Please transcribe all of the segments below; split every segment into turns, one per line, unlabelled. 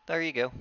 There you go.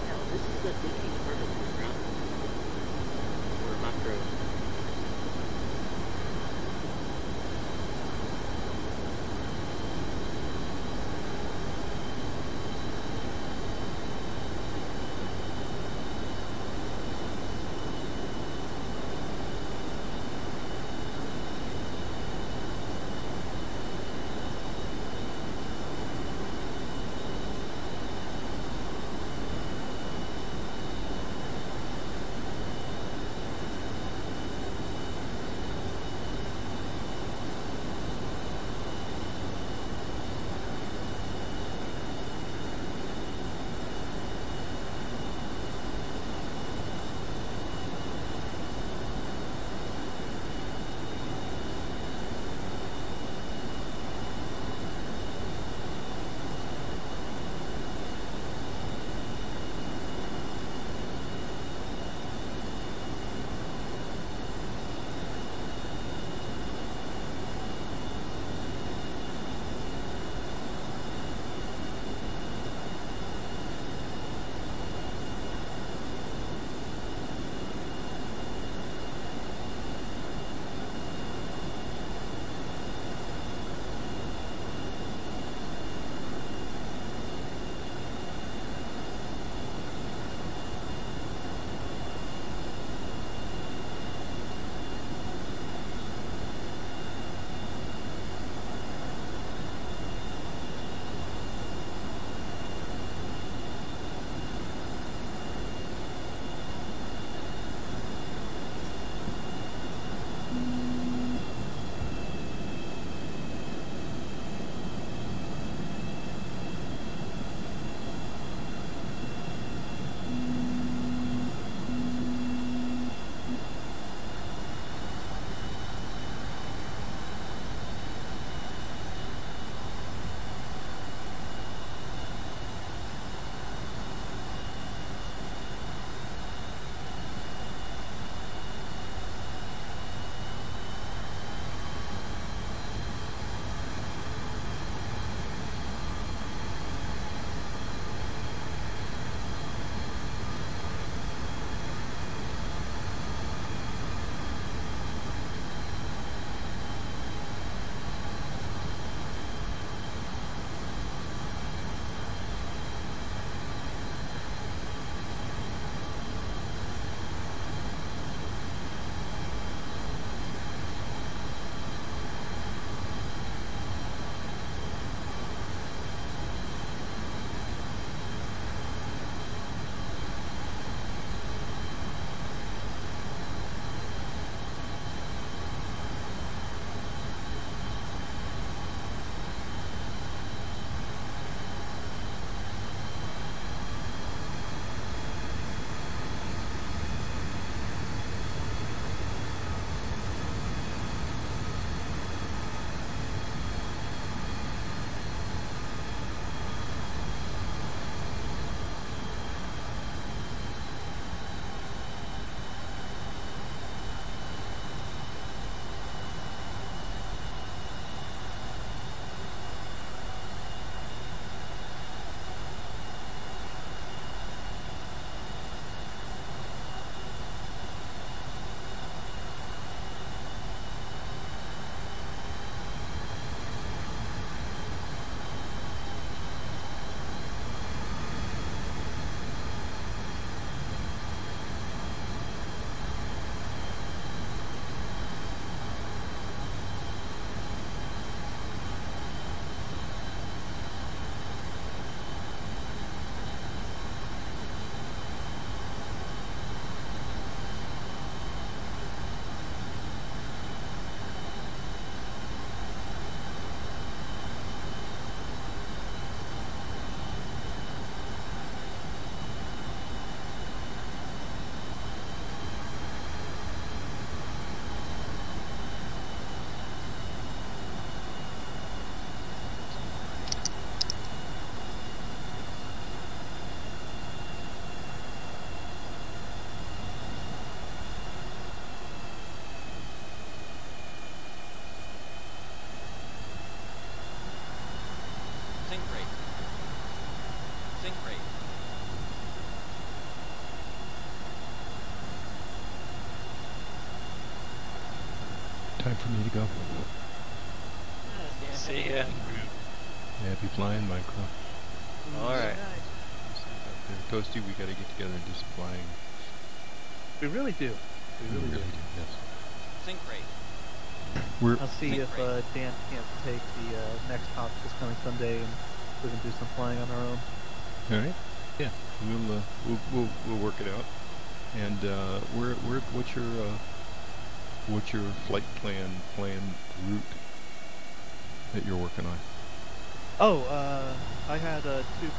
Now, this is the thinking kernel for ground or macro.
time for me to go.
See ya.
Happy flying, Micro.
Alright.
Toasty, we gotta get together and do some flying.
We really do. We really do.
Yes.
Sync rate.
I'll see if Dan can't take the next hop this coming Sunday, and we can do some flying on our own.
All right. Yeah. We'll work it out. And what's your flight planned route that you're working on?
Oh, I had 2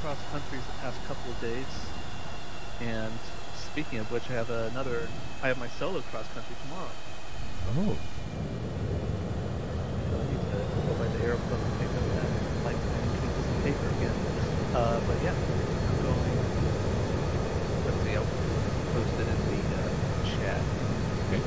cross countries the past couple of days, and speaking of which, I have my solo cross country tomorrow.
Oh.
So I need to go by the airport and pick up that flight planning piece of paper again. But yeah, I'm going. Let's see, I'll post it in the chat.
Okay.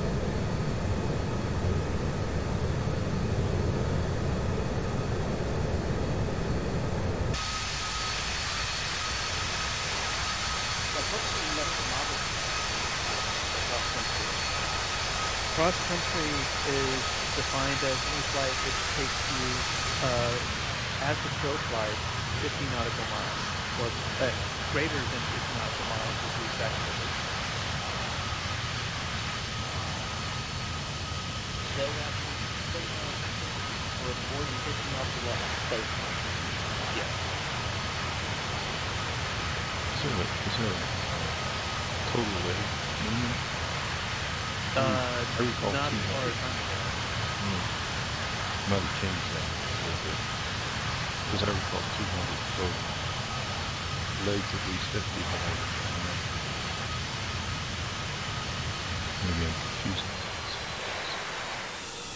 Cross country is defined as any flight which takes you, as the crow flies, 50 nautical miles, or greater than 50 nautical miles is the exact number.
So or more than 50 nautical miles.
Yes.
Is there a total weight minimum? I recall
not
200.
as far as I'm aware.
Might have changed that a little bit. Because I recall 200, so legs at least 50 high. Maybe I'm confusing things.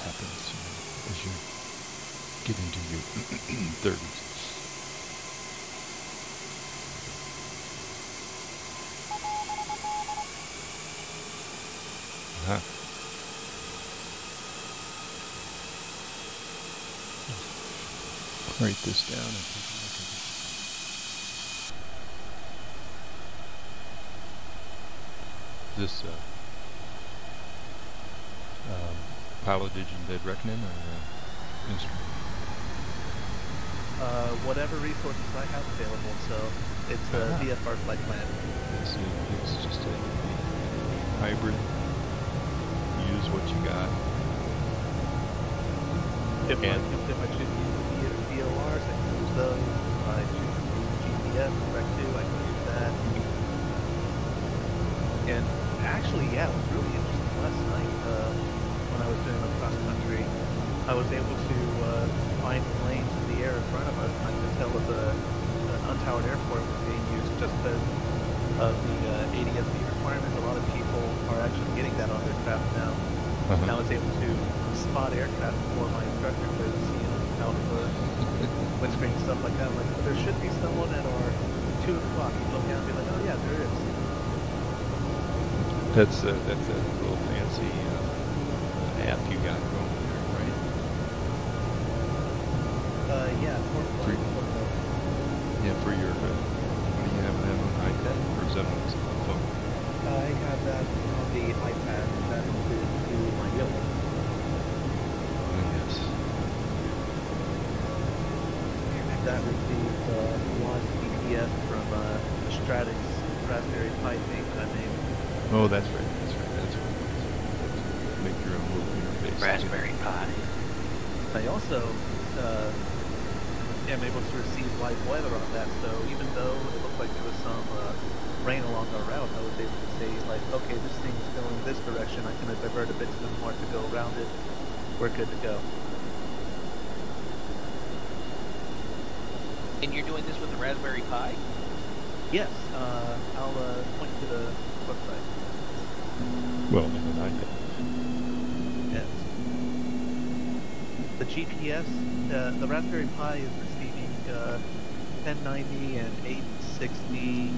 Happens as you get into your 30s. Huh. Write this down and take a look at it. Is this pilotage and dead reckoning or instrument?
Whatever resources I have available, so it's a VFR flight plan.
It's just a hybrid. Use what you got.
If I choose to use VORs, I can use those. If I choose to use GPS, Direct 2, I can use that. And actually, yeah, it was really interesting last night when I was doing the cross country. I was able to find planes in the air in front of us, and I could tell if an untowered airport was being used just because of the ADS-B requirement. A lot of people are actually getting that on their craft now. And I was able to spot aircraft before my instructor could see them out of the windscreen and stuff like that. I'm like, there should be someone at our 2 o'clock. You look down and be like, oh yeah, there is.
That's a little fancy app you got going there, right?
Yeah,
yeah, for your, what do you have that on iPad, or is that on the phone?
I have that on the iPad, that includes to my Yoga.
Oh, yes.
That received launch GPS from Stratix Raspberry Pi thing that I made.
Oh, that's right. Make your own little interface.
Raspberry Pi.
I also am able to receive live weather on that, so even though it looked like there was some rain along our route, I was able to say, like, okay, this thing's going this direction, I'm going to divert a bit to the north to go around it, we're good to go.
And you're doing this with the Raspberry Pi?
Yes, I'll point to the website.
Well, on an iPad.
Yes. The GPS, the Raspberry Pi is receiving 1090 and 860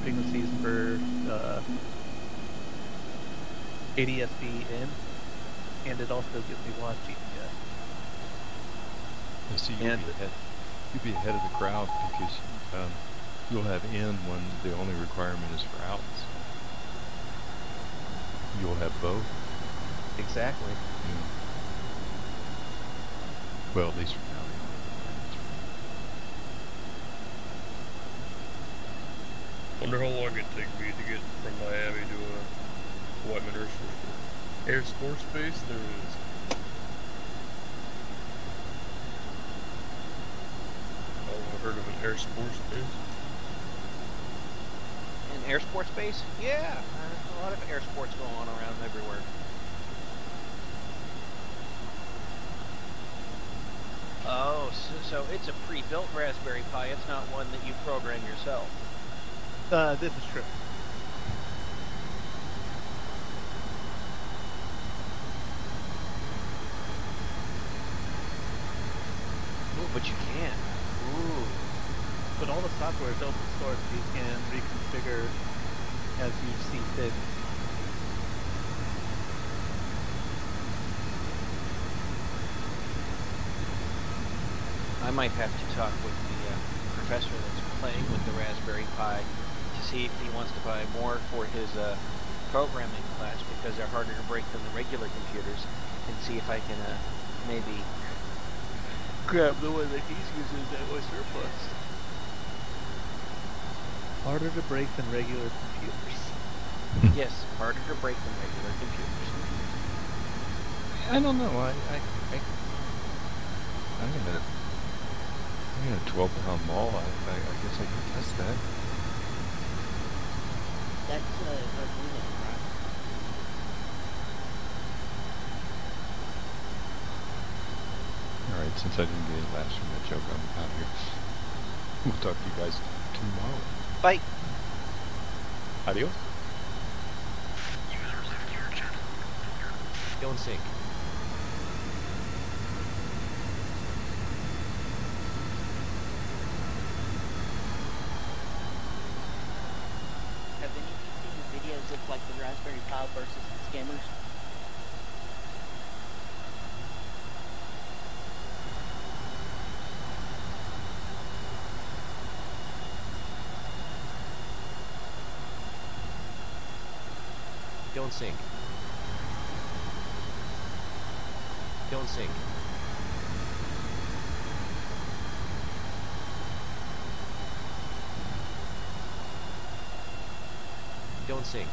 frequencies per ADS-B in, and it also gives me launch GPS.
So you'll be ahead of the crowd because you'll have in when the only requirement is for outs. You'll have both.
Exactly.
Yeah. Well, at least for now.
Wonder how long it'd take me to get from Miami to Whiteman Air Force Base. There it is. Oh, I've heard of an Air Force Base.
An air sports base? Yeah, there's a lot of air sports going on around everywhere. Oh, so it's a pre-built Raspberry Pi. It's not one that you program yourself.
This is true.
Ooh, but you can. Ooh.
But all the software is open source, so you can reconfigure as you see fit.
I might have to talk with the professor that's playing with the Raspberry Pi to see if he wants to buy more for his programming class, because they're harder to break than the regular computers, and see if I can maybe grab the one that he's using that was surplus.
Harder to break than regular computers.
Yes, harder to break than regular computers.
I don't know. I'm in a 12-pound mall. I guess I can test that.
That's Arduino, right?
Alright, since I didn't get any laughs from that joke, I'm out of here. We'll talk to you guys tomorrow.
Bye.
Adios.
Go and sync.
Have any of you seen the videos of like the Raspberry Pi versus the scammers?
Don't sync. Don't sync. Don't sync.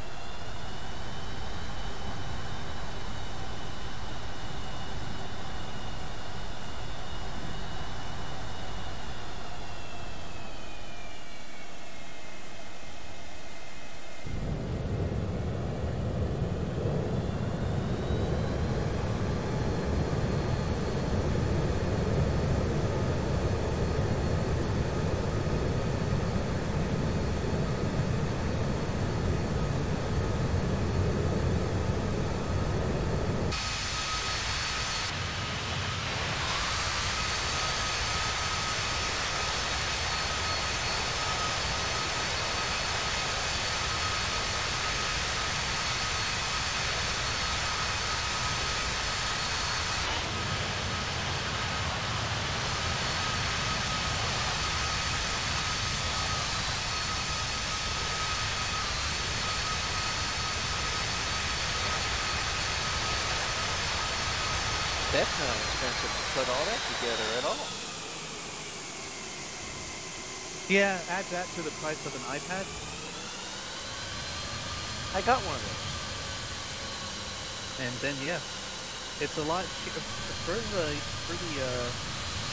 That's not expensive to put all that together at all.
Yeah, add that to the price of an iPad.
I got one of those.
And then yeah, it's a lot cheaper for the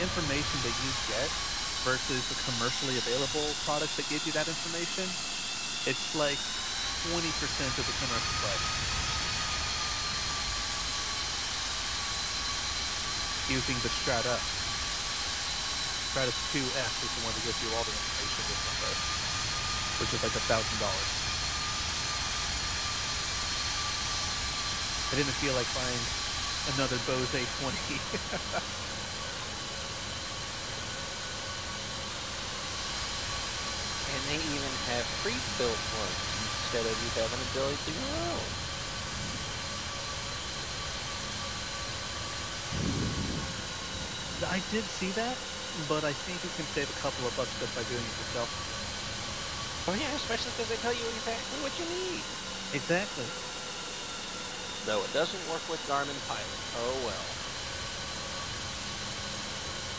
information that you get versus the commercially available products that give you that information. It's like 20% of the commercial price. Using the Strata. Stratus 2F is the one that gives you all the information with number, which is like $1,000. I didn't feel like buying another Bose A20.
And they even have pre-built ones instead of you having to build your own.
I did see that, but I think you can save a couple of bucks just by doing it yourself.
Oh yeah, especially because they tell you exactly what you need.
Exactly.
Though it doesn't work with Garmin Pilot. Oh well.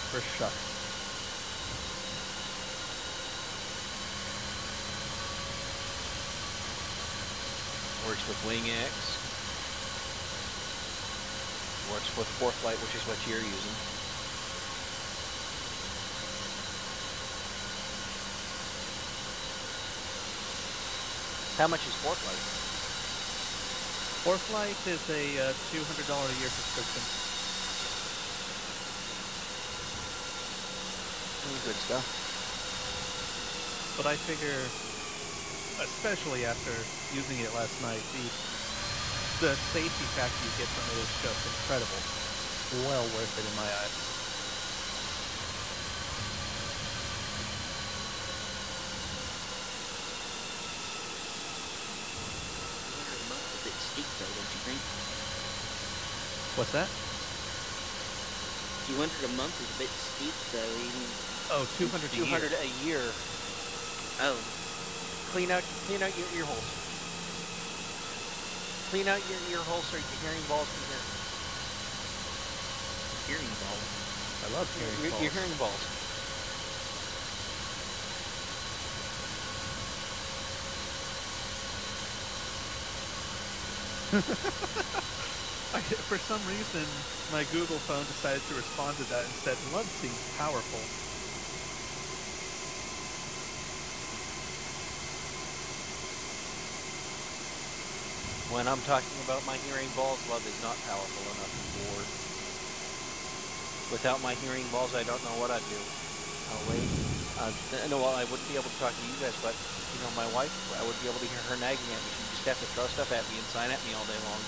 for shucks.
Works with Wing X. Works with Forthlight, which is what you're using. How much is Forthlight?
Forthlight is a $200 a year subscription.
Good stuff.
But I figure, especially after using it last night, the safety factor you get from it is just incredible. Well worth it in my eyes.
$200 a month is a bit steep, though, don't you think?
What's that?
$200 a month is a bit steep, though. Even
Oh, 200
$200 a year.
oh,
Clean out your ear holes. Clean out your ear holes so your hearing balls can hear.
hearing balls.
I love hearing balls.
Your hearing balls.
For some reason, my Google phone decided to respond to that and said, "Love seems powerful."
When I'm talking about my hearing balls, love is not powerful enough for. Without my hearing balls, I don't know what I'd do. Oh wait, no, well, I wouldn't be able to talk to you guys, but you know, my wife, I would be able to hear her nagging at me. She'd just have to throw stuff at me and sign at me all day long.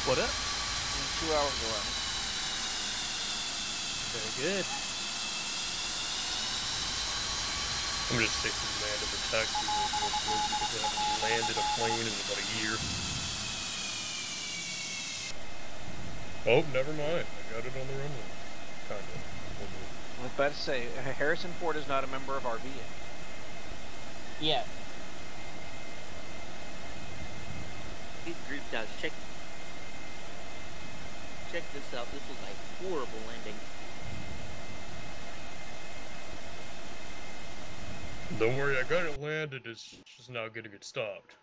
What up?
2 hours ago.
Very good.
I'm just taking land of the taxi real quick because I haven't landed a plane in about a year. Oh, never mind. I got it on the runway. Kinda.
I was about to say, Harrison Ford is not a member of RV yet.
Yeah.
These groups out. Check this out. This was a horrible landing.
Don't worry, I got it landed. It's just now going to get stopped.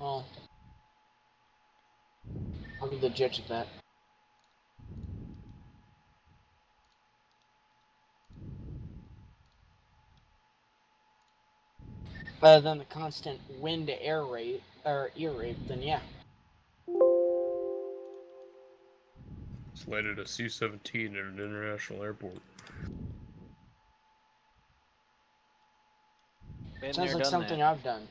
Well, I'll be the judge of that. Other than the constant wind to air rate or ear rape, then yeah.
It's landed a C-17 at an international airport.
Been
Sounds
there,
like
done
something
that.
I've done.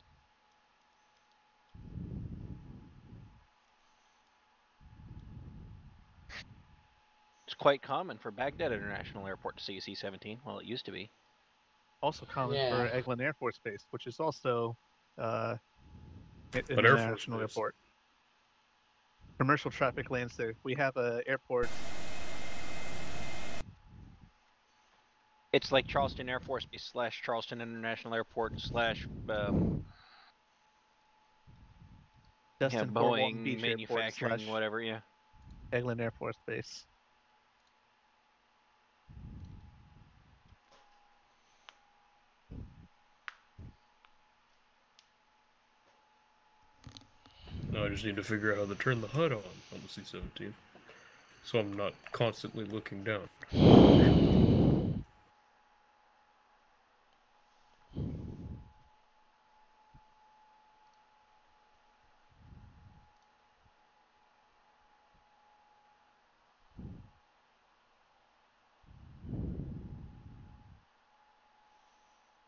It's quite common for Baghdad International Airport to see a C-17. Well, it used to be.
Also common
Yeah.
for Eglin Air Force Base, which is also an
Air Force
international
Base.
airport. Commercial traffic lands there. We have an airport.
It's like Charleston Air Force Base / Charleston International Airport /
Destin Fort Walton
Boeing
Beach Airport
manufacturing,
/
whatever. Yeah.
Eglin Air Force Base.
Now I just need to figure out how to turn the HUD on the C-17. So I'm not constantly looking down.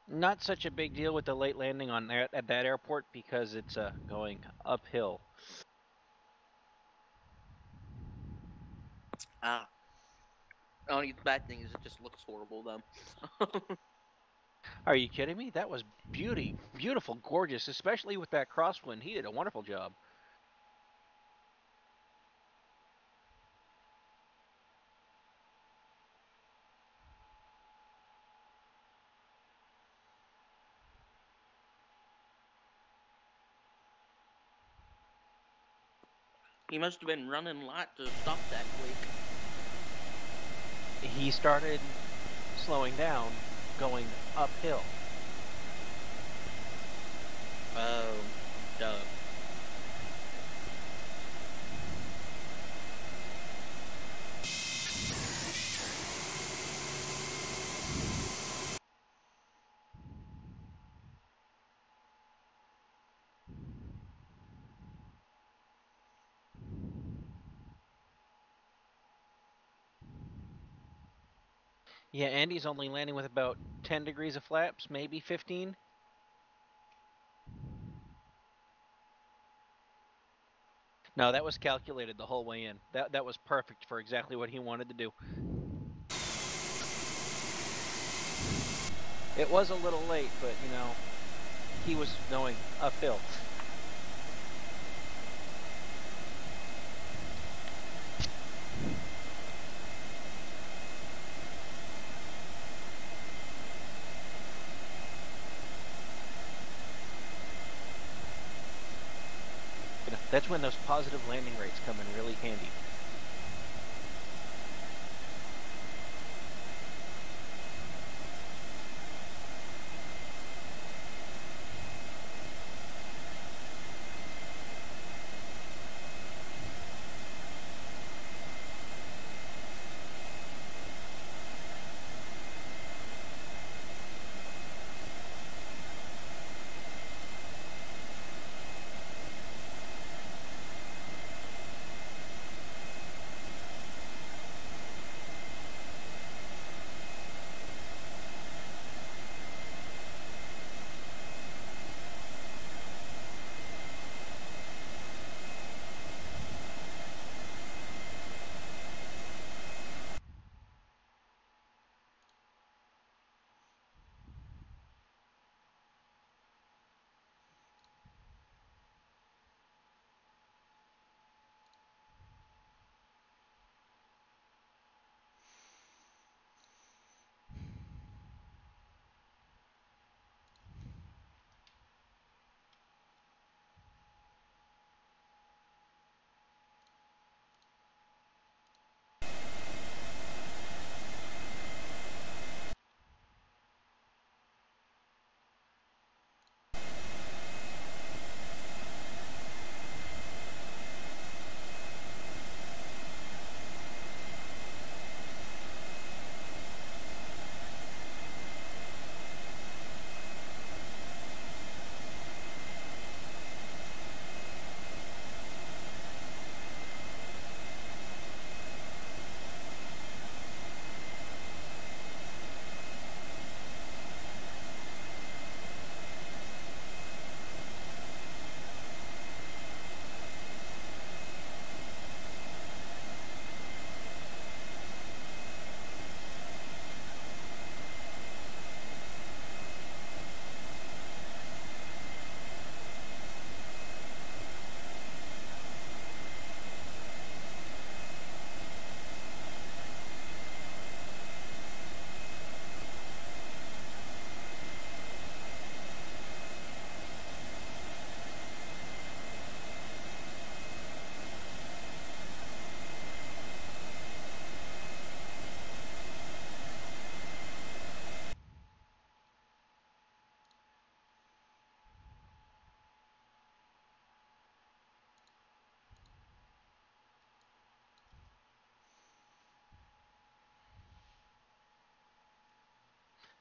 Not such a big deal with the late landing on at that airport because it's going uphill.
Ah. Only bad thing is it just looks horrible, though.
Are you kidding me? That was beautiful, gorgeous, especially with that crosswind. He did a wonderful job.
He must have been running light to stop that quick.
He started slowing down, going uphill.
Oh, duh.
Yeah, Andy's only landing with about 10 degrees of flaps, maybe 15. No, that was calculated the whole way in. That was perfect for exactly what he wanted to do. It was a little late, but you know, he was going uphill. You know, that's when those positive landing rates come in really handy.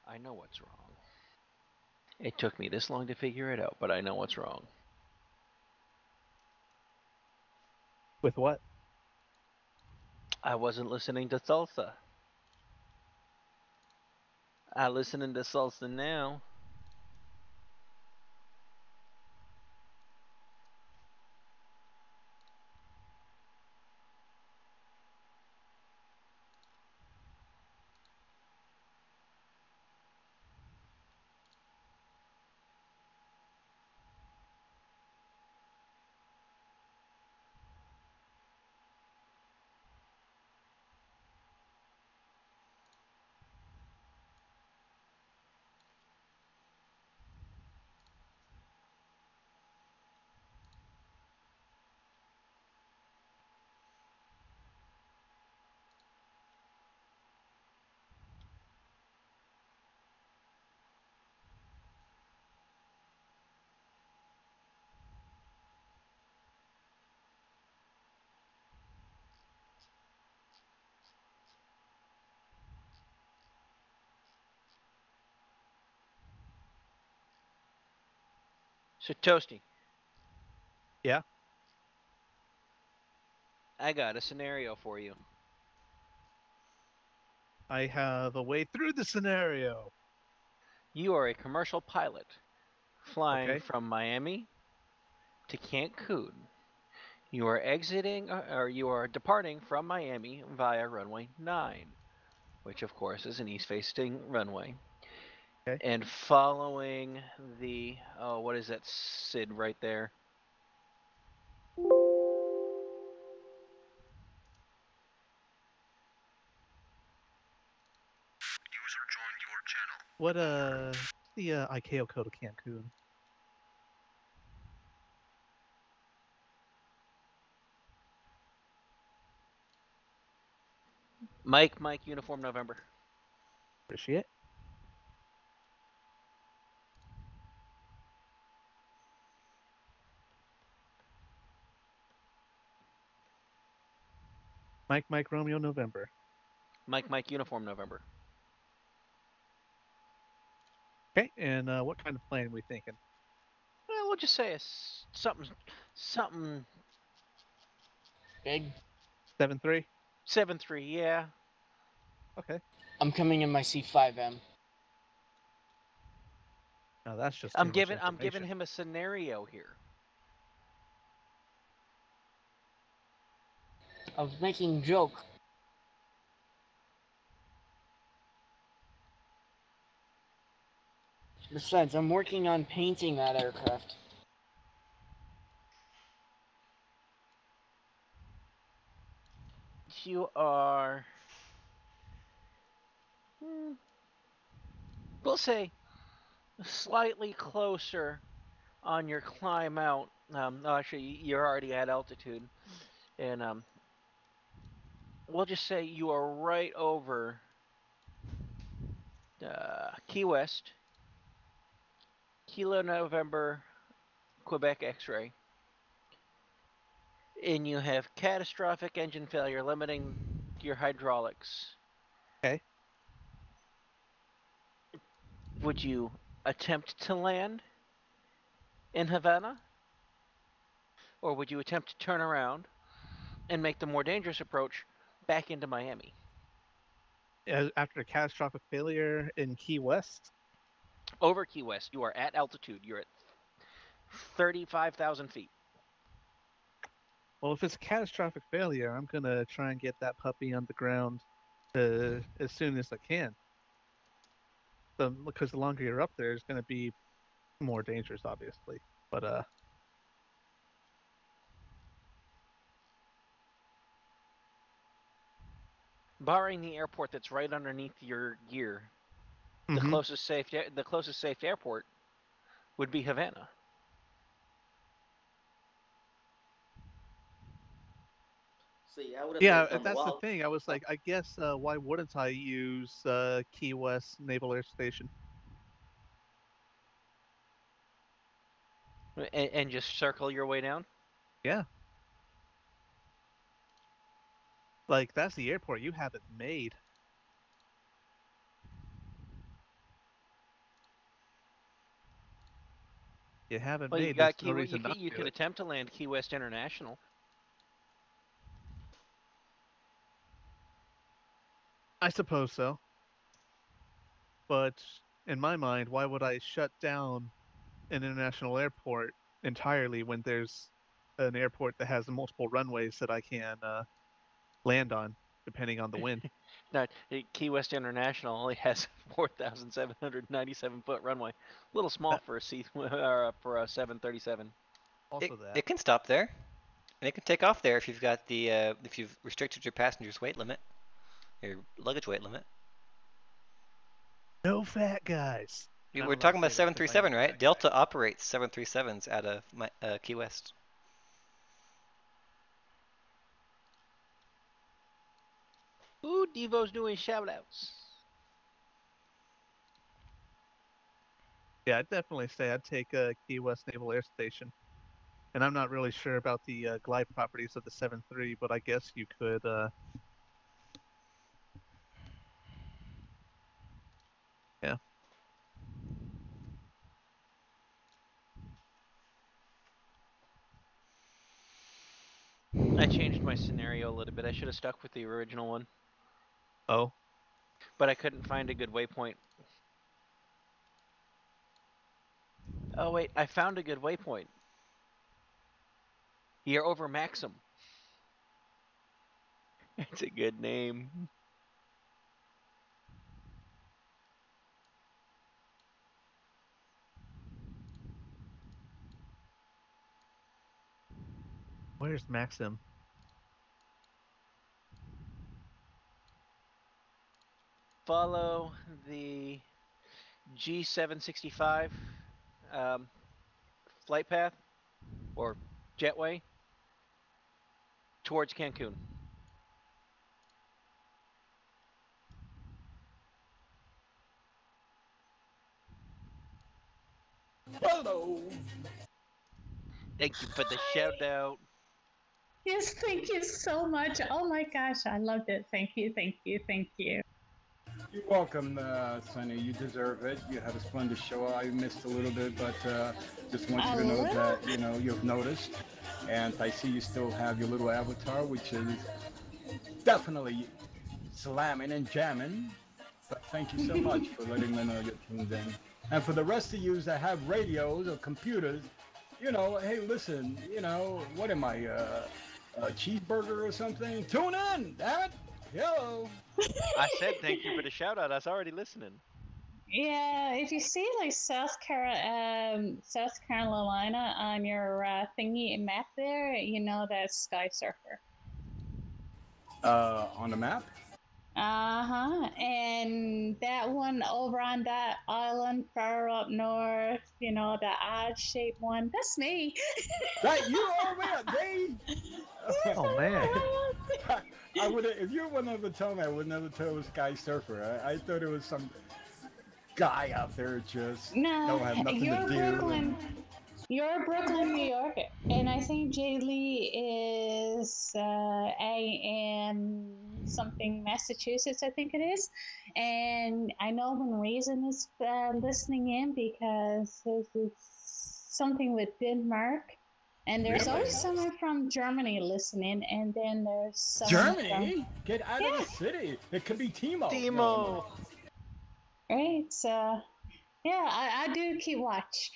I know what's wrong. It took me this long to figure it out, but I know what's wrong.
With what?
I wasn't listening to salsa. I listening to salsa now. So Toasty.
Yeah.
I got a scenario for you.
I have a way through the scenario.
You are a commercial pilot flying
Okay.
from Miami to Cancun. You are exiting, or you are departing from Miami via runway 9, which of course is an east-facing runway.
Okay.
And following the, oh, what is that SID right there?
What the ICAO code of Cancun?
Mike, Uniform November.
Appreciate it. Mike Romeo November.
Mike, Uniform November.
Okay, and what kind of plane are we thinking?
Well, we'll just say it's something
Big.
7-3?
7-3, yeah.
Okay.
I'm coming in my C5M.
Now that's just
I'm
too much
giving
information.
him a scenario here.
I was making a joke. Besides, I'm working on painting that aircraft.
You are, we'll say, slightly closer on your climb out. No, actually, you're already at altitude, and we'll just say you are right over Key West, Kilo November, Quebec X-ray, and you have catastrophic engine failure limiting your hydraulics.
Okay.
Would you attempt to land in Havana, or would you attempt to turn around and make the more dangerous approach back into Miami?
After a catastrophic failure in Key West?
Over Key West, you are at altitude. You're at 35,000 feet.
Well, if it's a catastrophic failure, I'm gonna try and get that puppy on the ground as soon as I can. Because the longer you're up there, it's gonna be more dangerous, obviously. But
Barring the airport that's right underneath your gear, the
mhm.
closest safe airport would be Havana.
See, I would have
Yeah,
lived on the
that's the
wall.
thing. I was like, I guess why wouldn't I use Key West Naval Air Station?
And just circle your way down.
Yeah, like that's the airport. You have it made. You have it
Well, you've
made.
got
There's no reason not
you
to do
could
it.
attempt to land Key West International.
I suppose so. But in my mind, why would I shut down an international airport entirely when there's an airport that has multiple runways that I can land on, depending on the wind?
Now, Key West International only has 4,797-foot runway. A little small
Uh,
for a C or for a 737.
Also,
It,
that.
it can stop there. And it can take off there if you've got the if you've restricted your passenger's weight limit, your luggage weight limit.
No fat guys. And I'm
We're
allowed to
talking
say
about
that because I am
737,
a
right?
fat guy.
Delta operates 737s out of Key West.
Ooh, Devo's doing shoutouts.
Yeah, I'd definitely say I'd take Key West Naval Air Station. And I'm not really sure about the glide properties of the 7.3, but I guess you could. Yeah.
I changed my scenario a little bit. I should have stuck with the original one.
Oh.
But I couldn't find a good waypoint. Oh wait, I found a good waypoint. You're over Maxim. It's a good name.
Where's Maxim?
Follow the G765 flight path or jetway towards Cancun.
Hello.
Thank you for the shout out.
Yes, thank you so much. Oh my gosh, I loved it. Thank you, thank you, thank you.
You're welcome, Sonny. You deserve it. You had a splendid show. I missed a little bit, but just want you to know that you've noticed, and I see you still have your little avatar, which is definitely slamming and jamming. But thank you so much for letting me know you're tuned in. And for the rest of you that have radios or computers, hey, listen, what am I, a cheeseburger or something? Tune in, damn it! Hello.
I said thank you for the shout out. I was already listening.
Yeah, if you see like South Carolina on your thingy map there, you know that's Sky Surfer.
On the map?
And that one over on that island far up north, the odd-shaped one, that's me.
That you are me,
Oh man.
I would have, if you would never told me, I would never tell it was Sky Surfer. I thought it was some guy out there just don't have nothing
you're
to do.
Brooklyn. You're Brooklyn, New York, and I think Jay Lee is AN something Massachusetts, I think it is. And I know when Reason is listening in because it's something with Denmark. And there's
Really?
always someone from Germany listening, and then there's
Germany? Get out of the city. It could be Timo.
Timo!
Right, so yeah, I do keep watch.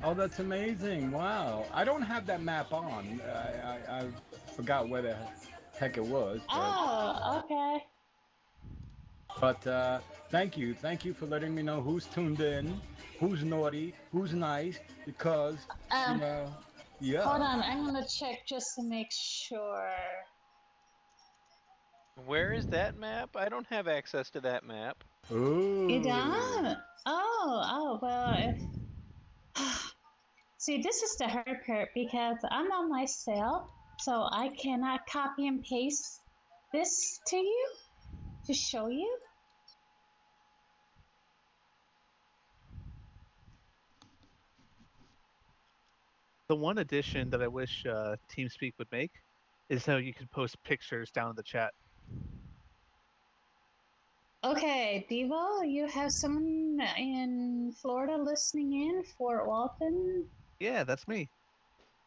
Oh, that's amazing. Wow. I don't have that map on. I forgot where the heck it was.
Oh, okay.
But thank you. Thank you for letting me know who's tuned in, who's naughty, who's nice, because, yeah.
Hold on, I'm going to check just to make sure.
Where is that map? I don't have access to that map.
Ooh.
You don't? Oh, well, if... See, this is the hard part because I'm on my cell, so I cannot copy and paste this to you to show you.
The one addition that I wish TeamSpeak would make is how you could post pictures down in the chat.
Okay, Devo, you have someone in Florida listening in, Fort Walton.
Yeah, that's me.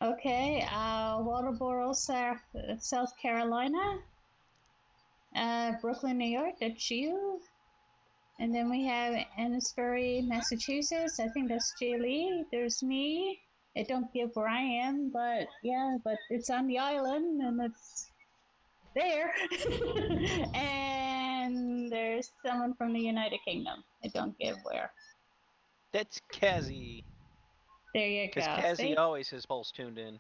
Okay, Walterboro, South Carolina. Brooklyn, New York, that's you. And then we have Ennisbury, Massachusetts. I think that's Jay Lee. There's me. It don't give where I am, but yeah, but it's on the island and it's there. And there's someone from the United Kingdom. It don't give where.
That's Kazzy.
There you go.
Because Kazzy always has Pulse tuned in.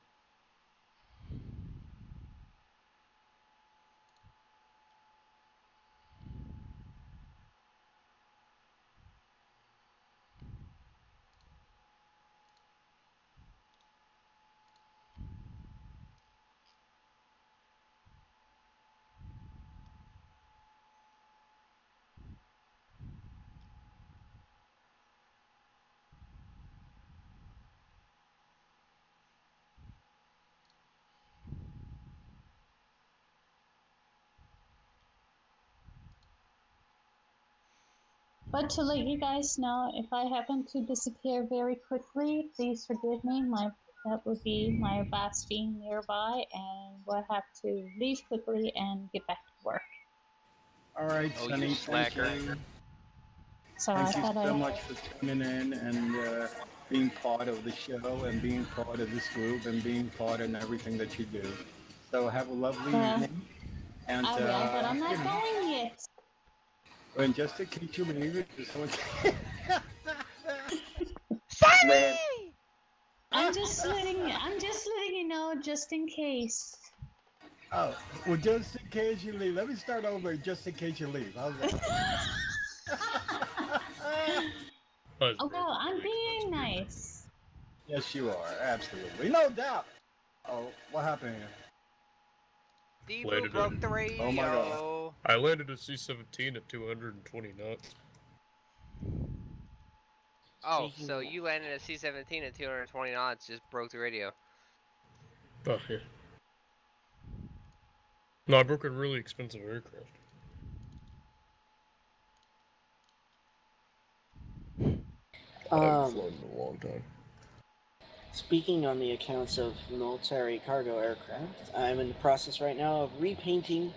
But to let you guys know, if I happen to disappear very quickly, please forgive me. My That would be my advice being nearby, and we'll have to leave quickly and get back to work.
All right,
Oh,
Sunny,
you
thank
slacker.
you.
So I
Thank you
thought
so
I,
much for tuning in and being part of the show and being part of this group and being part in everything that you do. So have a lovely
well,
evening. And,
I will, but I'm
you
not
know,
going yet.
and just in case you leave it, just want
Sunny!
I'm just letting you know, just in case.
Oh, well, just in case you leave. Let me start over just in case you leave. How's that?
That's
Oh
very
well, I'm
expensive
being
aircraft.
nice.
Yes, you are. Absolutely. No doubt. Oh, what happened here?
Deepu
Landed
broke the
Oh, my God.
radio.
I landed a C-17 at 220 knots.
Oh,
Speaking
so
of-
you landed a C-17 at 220 knots, just broke the radio.
Oh, yeah. No, I broke a really expensive aircraft. I haven't flown in a long time.
Speaking on the accounts of military cargo aircraft, I'm in the process right now of repainting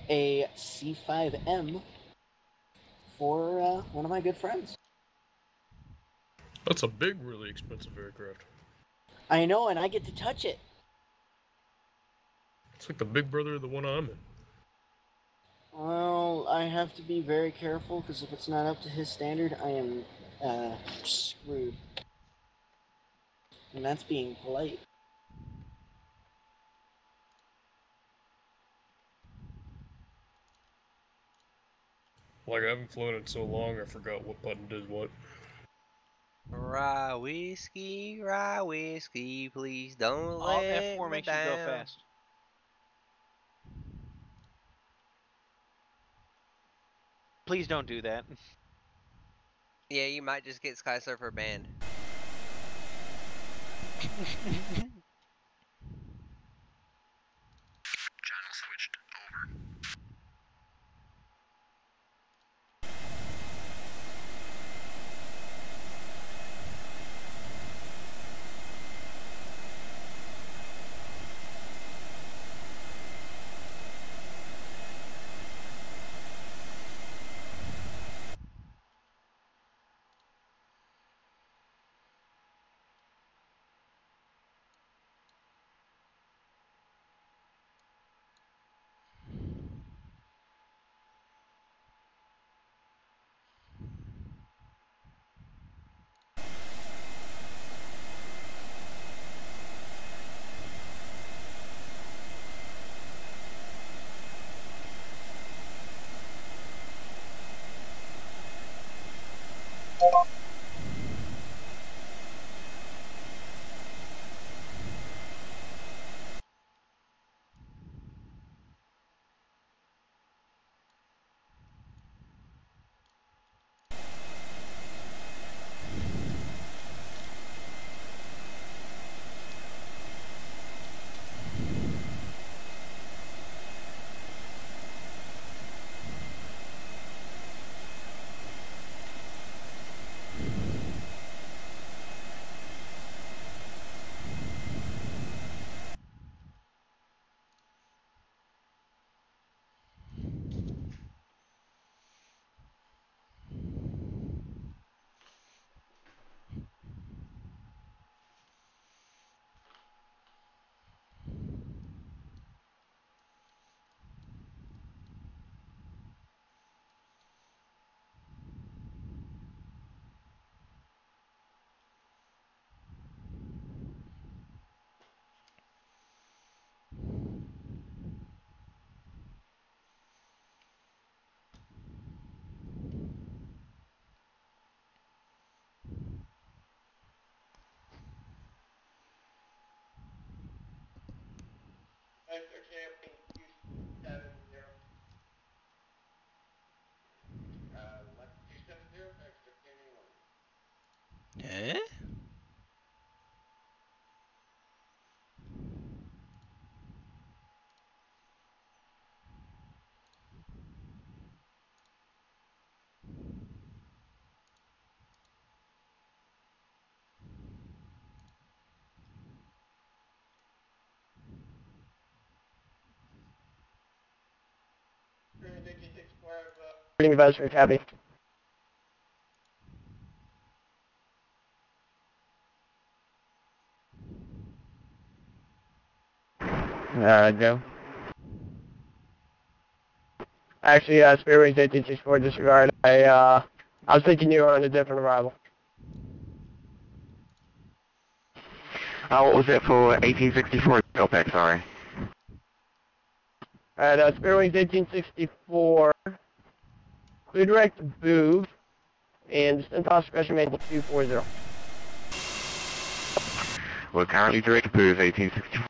a C-5M for one of my good friends.
That's a big, really expensive aircraft.
I know, and I get to touch it.
It's like the big brother of the one I'm in.
Well, I have to be very careful because if it's not up to his standard, I am screwed. And that's being polite.
Like, I haven't flown in so long, I forgot what button did what.
Rye whiskey, please don't
Alt
let
F4
me
makes you go
down.
fast. Please don't do that.
Yeah, you might just get Sky Surfer banned. Eh?
reading advisory copy. Joe. Actually, Spirit Wings 1864, disregard. I was thinking you were on a different arrival.
What was it for 1864, OPEC, sorry?
Alright, Spirit Wings 1864, clear direct to Boov, and descent posture pressure manual 240.
We're currently direct to Booth 1864.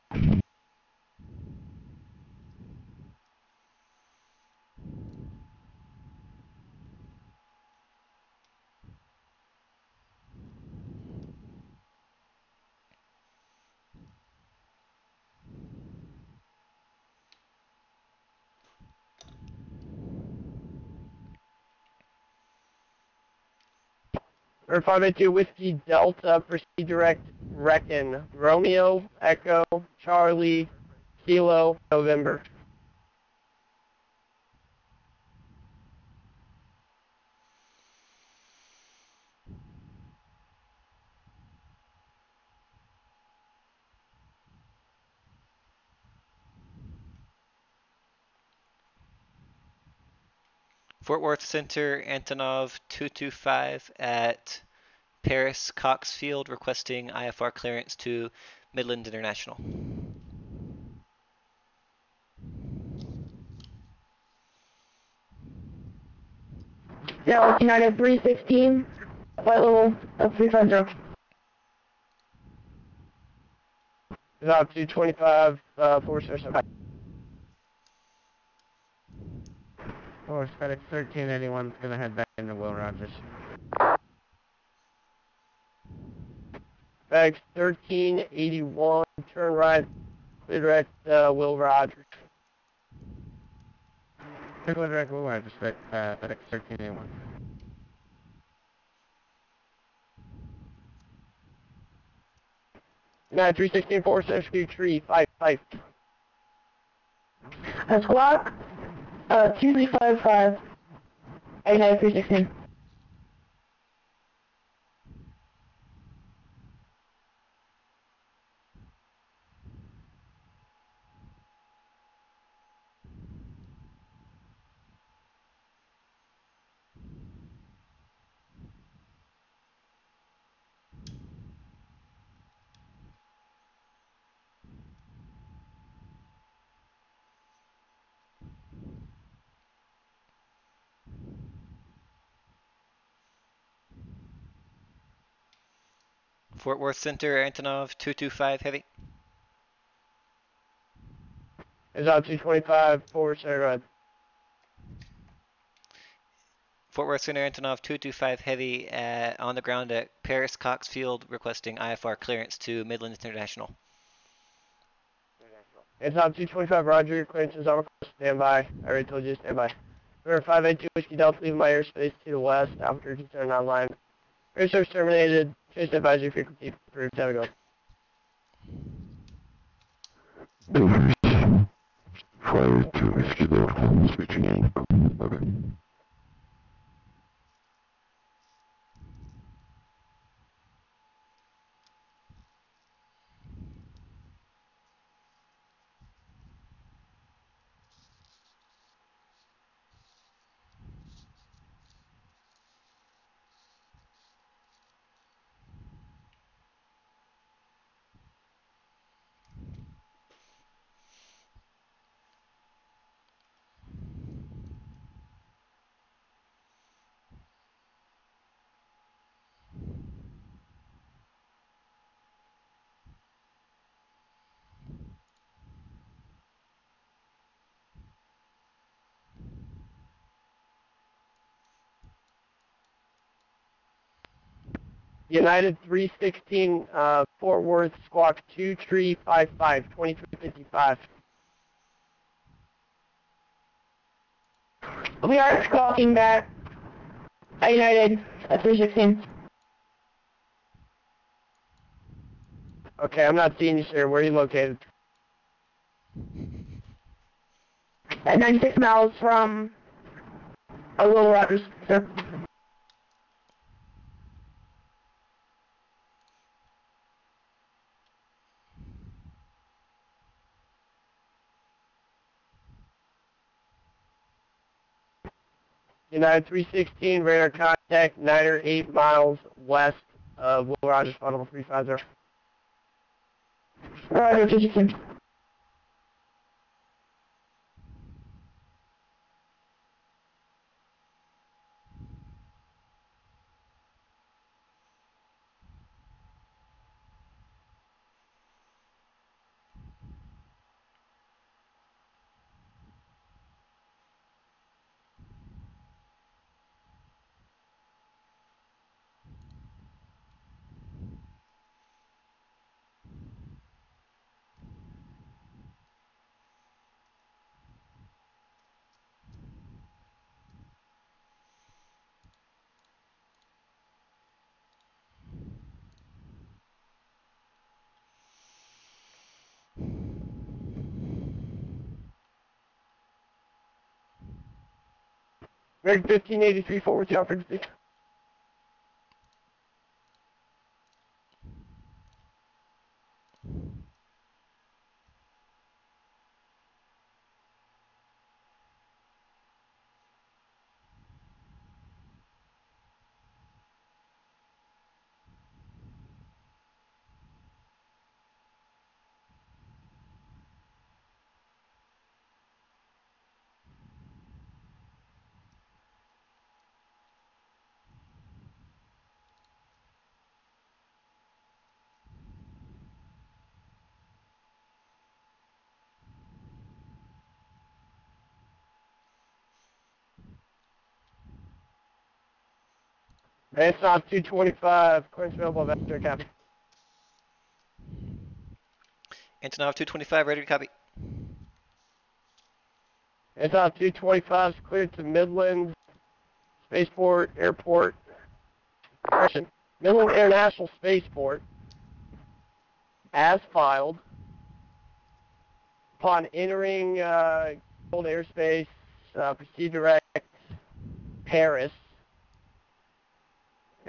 Or 582 Whiskey Delta, proceed direct Reckon, Romeo, Echo, Charlie, Kilo, November.
Fort Worth Center, Antonov 225 at Paris Cox Field requesting IFR clearance to Midland International.
Yeah, United 316, flight level of 350. About 225, 465. Force FedEx 1381 is going to head back into Will Rogers. FedEx 1381, turn right, direct Will Rogers. Direct Will Rogers, FedEx 1381. Now 316 472 tree, 5. Squawk, 2355, 316.
Fort Worth Center, Antonov 225 heavy.
Is out 225, forward center right.
Fort Worth Center, Antonov 225 heavy on the ground at Paris Cox Field requesting IFR clearance to Midland International.
It's out 225, roger, clearance is on request, stand by. I already told you to stand by. River 582 Whiskey Delta, leaving my airspace to the west, after concern online. Air service terminated, chase advisory frequency approved, have a go.
Fire to Whiskey Delta, switching in. Okay.
United 316, Fort Worth, squawk 2355, 2355. We are squawking back. United 316. Okay, I'm not seeing you, sir. Where are you located? At 96 miles from A little Rogers, sir. United 316, radar contact, 9 or 8 miles west of Will Rogers, Audible 350. Roger, 56. American 1583 forward to frequency. Antonov 225, clearance available, Vector copy.
Antonov 225, ready to copy.
Antonov 225 is cleared to Midland Spaceport Airport. Correction, Midland International Spaceport, as filed. Upon entering cold airspace, proceed direct Paris.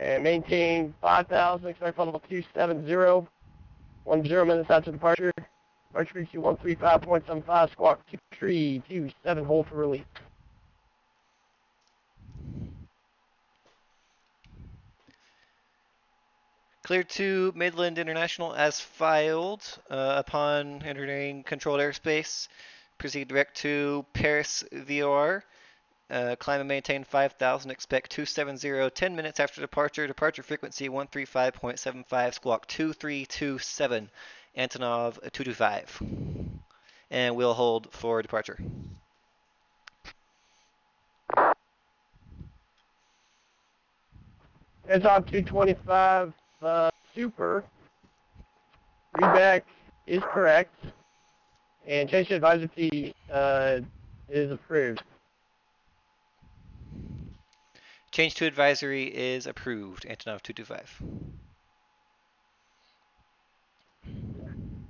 And maintain 5,000, expect flight level 270, 10 minutes after departure. Departure frequency 135.75, squawk 2327, hold for relief.
Cleared to Midland International as filed. Upon entering controlled airspace, proceed direct to Paris VOR. Climb and maintain 5,000, expect 270, 10 minutes after departure. Departure frequency 135.75, squawk 2327, Antonov 225. And we'll hold for departure.
Antonov 225, super. Readback is correct. And change to advisor fee is approved.
Change to advisory is approved, Antonov 225.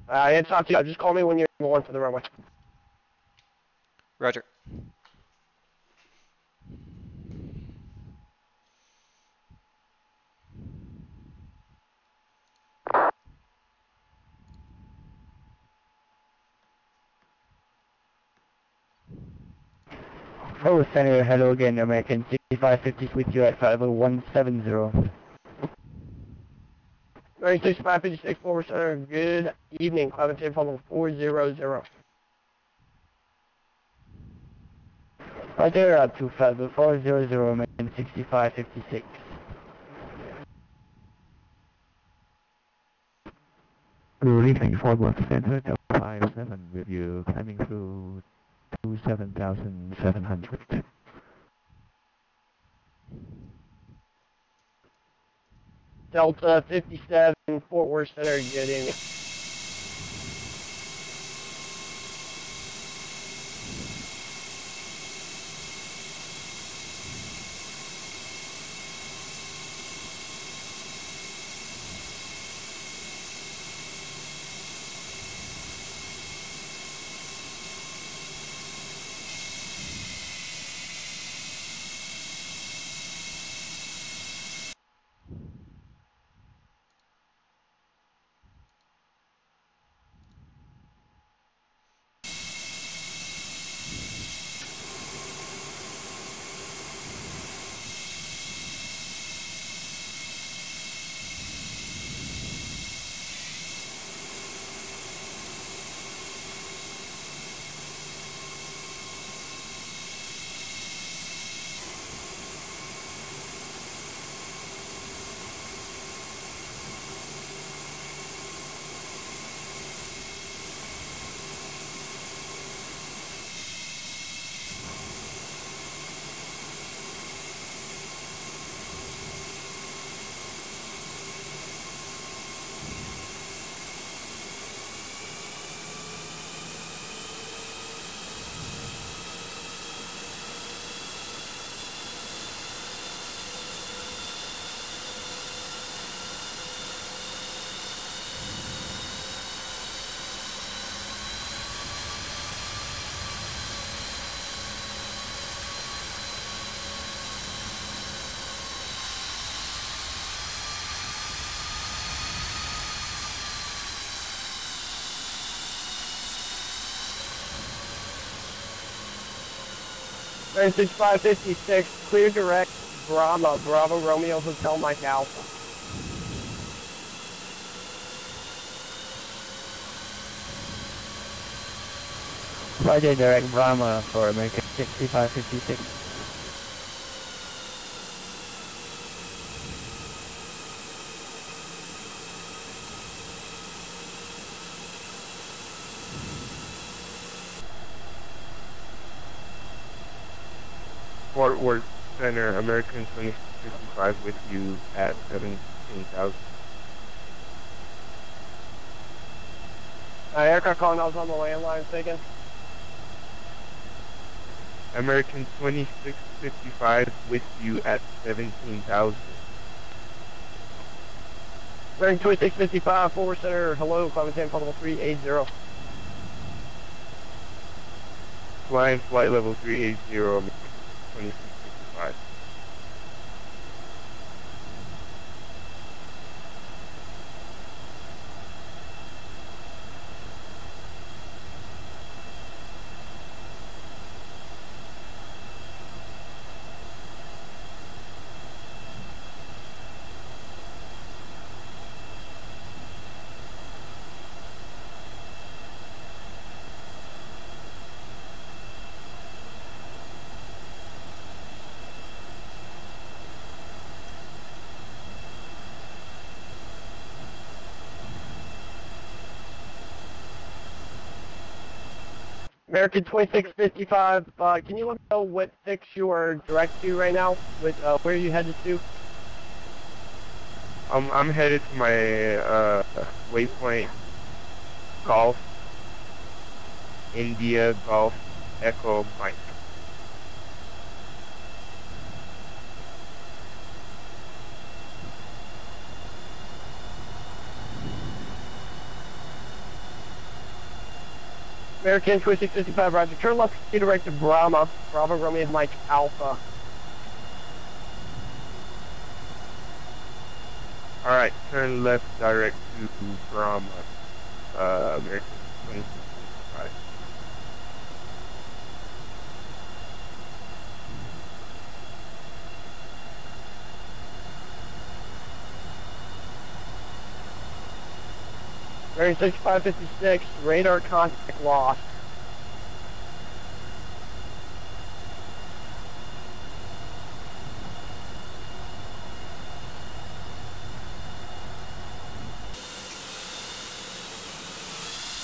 Antonov 2, just call me when you're going for the runway.
Roger.
Oh, Senator, hello again, American 6550 with you at 50170.
American 6556 forward center, good evening, climb and follow 400.
Right there at 25400, American 6556. Releasing forward center to 57 with you, climbing through 27,700.
Delta 57, Fort Worth Center, good evening. Bearing 6556, clear direct, Bravo, Bravo Romeo Hotel Mike Alpha.
Roger, direct Brahma for American 6556.
Fort Worth Center, American 2055 with you at 17,000.
Aircraft calling, I was on the landline thinking.
American 2655 with you at 17,000.
Bearing 2655, forward center, hello, climate change level 380.
Flying flight level 380, American 2655.
American 2655, can you let me know what fix you are direct to right now, with where you headed to?
I'm headed to my waypoint Golf, India, Golf, Echo, Mike.
American 2655, roger. Turn left, continue direct to Brahma. Bravo Romeo Mike Alpha.
Alright, turn left direct to Brahma, American 2655.
Bearing 6556, radar contact lost.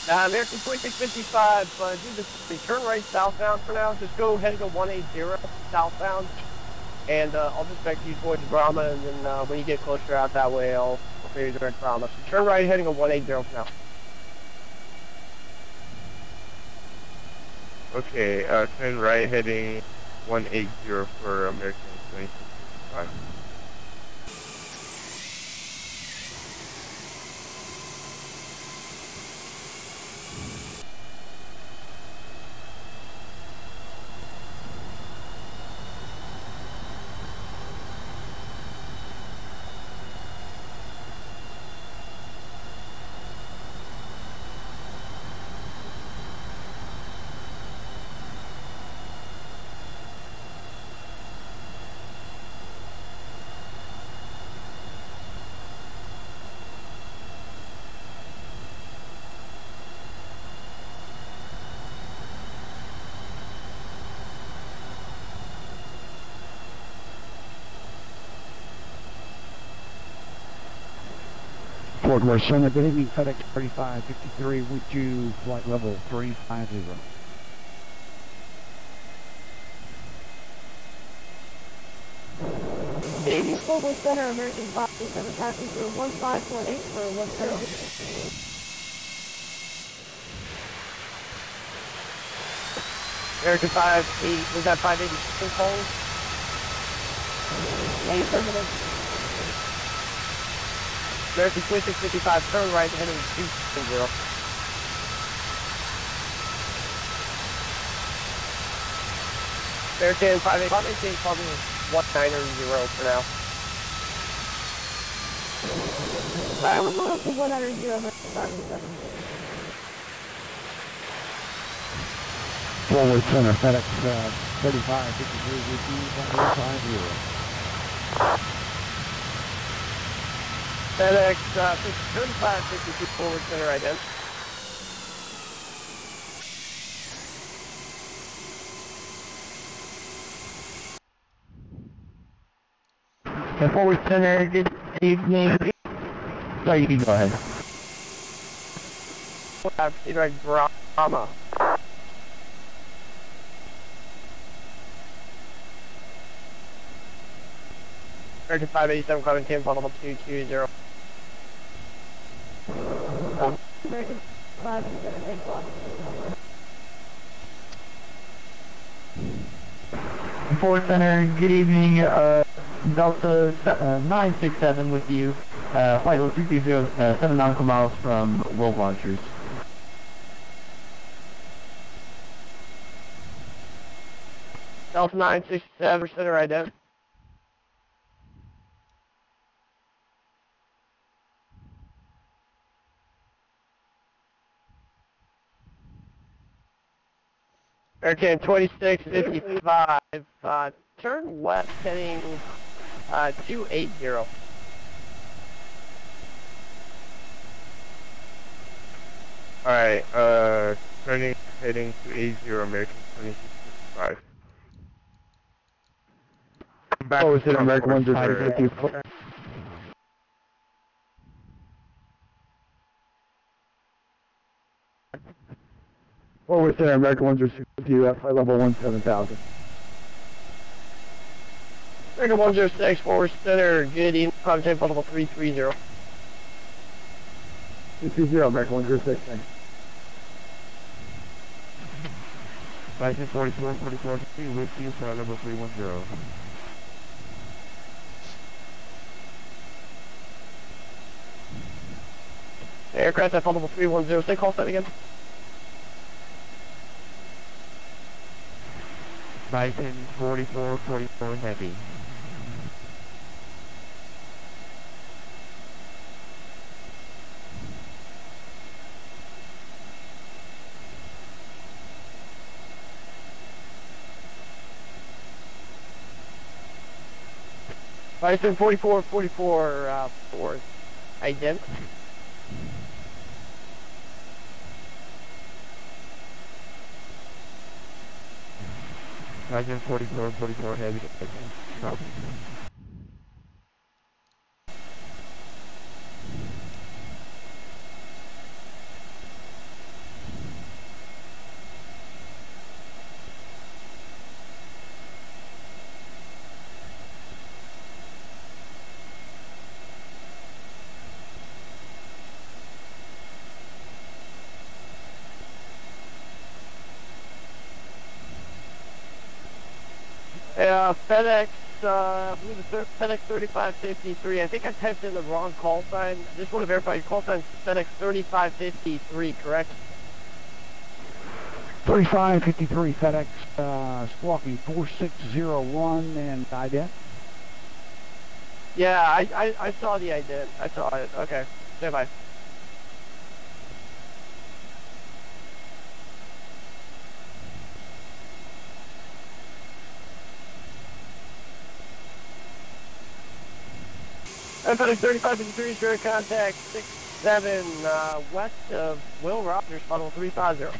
American 2655, do this, turn right southbound for now. Just go ahead and go 180 southbound. And I'll just back you towards Brahma, and then when you get closer out that way, I'll figure you direct Brahma. So turn right heading on 180 for now.
Okay, turn right heading 180 for American 2655.
Fort Worth Center, good evening, FedEx 3553 with you, flight level 350.
Baby Fort Worth Center, American 527, passing through 1548 for 10. American 580, was that 580 calls? Yeah, affirmative. American 2655, turn right heading 270. American 580, probably 190 for now. Alright, we're going up to 190,
Forward Center, FedEx 3553 with you, 1050.
FedEx 3552 forward center ident.
And forward center, good evening. Sorry, you can go ahead.
Direct Brahma. American 587, climbing 10, funnel 220.
American 578.
Forward center, good evening. Delta 967 with you. Flight level 330, 7 nautical miles from World Launchers.
Delta 967, center ident. American 2655, turn left heading 280.
Alright, turning, heading to 80, American 2655. Back
Forward center, American
forward
105. Forward center, American 106 with you at flight level 17000.
American 106, forward center, good evening, climb 10, funnel 330.
230, American 106, thanks.
License 4444 with you, flight level 310.
Aircraft at funnel 310, stay call sign again.
License 4444 heavy.
License 4444, forward ident.
License 4444 heavy. Stop.
FedEx, I believe it's FedEx 3553. I think I typed in the wrong call sign. I just want to verify your call sign is FedEx 3553, correct?
3553 FedEx, Squawky 4601 and ident.
Yeah, I saw the ident. I saw it. Okay, stand by. FedEx 3553, direct contact 67 west of Will Rogers, funnel 350.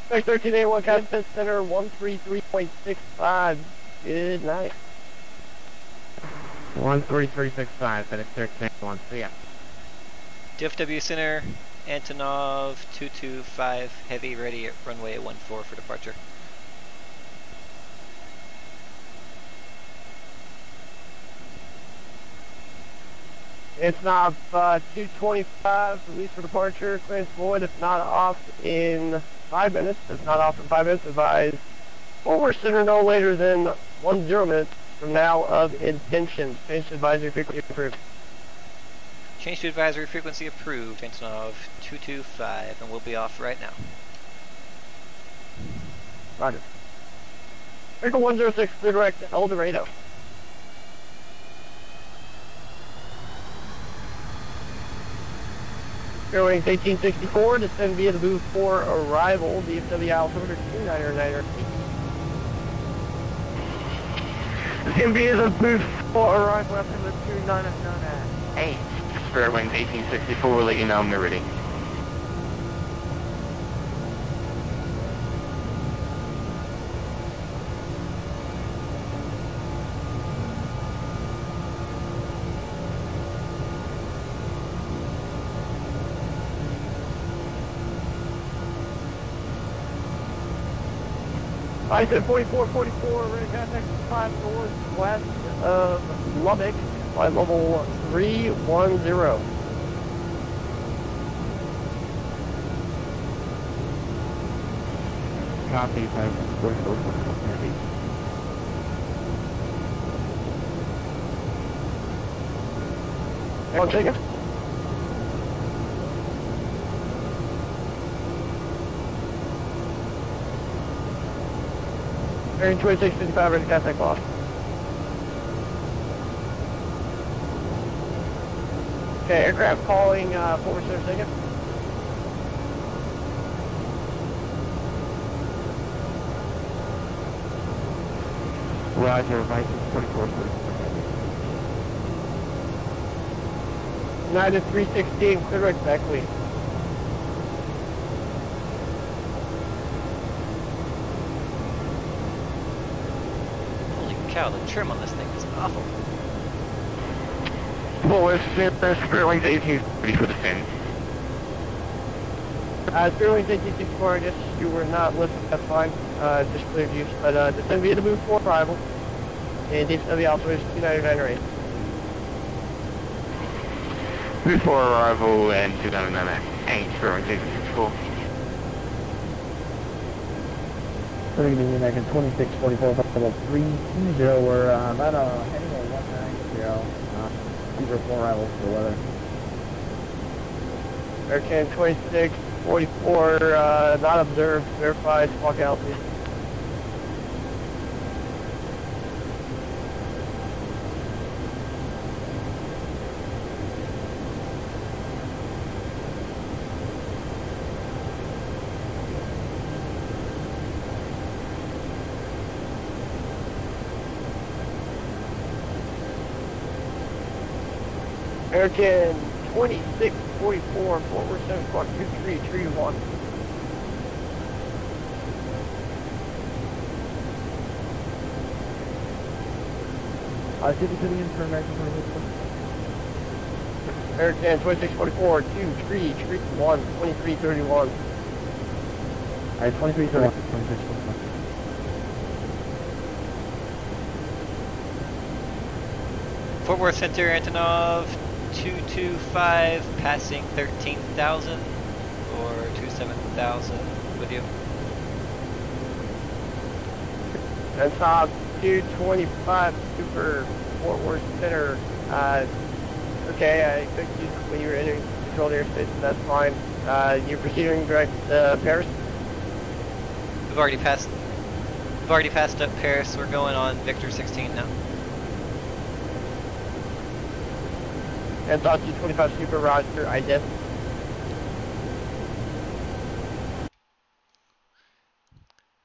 FedEx 1381, Captain Center 133.65. Good night.
13365, FedEx 1381, see ya.
DFW Center, Antonov 225, heavy ready at runway 14 for departure.
It's not 225, release for departure, clearance void, if not off in 5 minutes. If not off in 5 minutes, advise forward center no later than 10 minutes from now of intention. Change to advisory frequency approved.
Change to advisory frequency approved, Antonov 225, and we'll be off right now.
Roger. Vehicle 106, clear direct to El Dorado. Airwings 1864, descend via the booth for arrival, DFW altimeter 299er. Descend via the booth for arrival, altimeter 299er.
Fairwinds 1864, let you know when they're ready.
I said 4444, ready contact 5 northwest of Lubbock, flight level 310.
Copy, 544.
One second. Bearing 2655, ready contact lost. Okay, aircraft calling forward center second.
Roger, VATSIM 24.
United 316, clear right Beckley.
Holy cow, the trim on this thing is awful.
Well, it's Fairwinds 1840 for the fin.
Fairwinds 1864, I guess you were not listening, that's fine. Just cleared use, but descend via the move for arrival. And DFW altimeter 299er.
Before arrival and 299, Fairwinds 1864.
Good evening, American 2644, level 320. We're about heading at 190. These are 4 arrivals for the weather.
American 2644, not observed, verified, squawk altitude. American 2644, forward 7 o'clock, 2331.
City in for American 2644.
American 2644, 2331, 2331.
Alright, 2331, 2644.
Fort Worth Center, Antonov 225, passing 13,000 or 27,000 with you.
Antonov 225, super Fort Worth Center. Okay, I expect you when you were entering controlled airspace, so that's fine. You're proceeding direct Paris?
We've already passed up Paris. We're going on Victor 16 now.
Antonov 225, super roger, IDEF.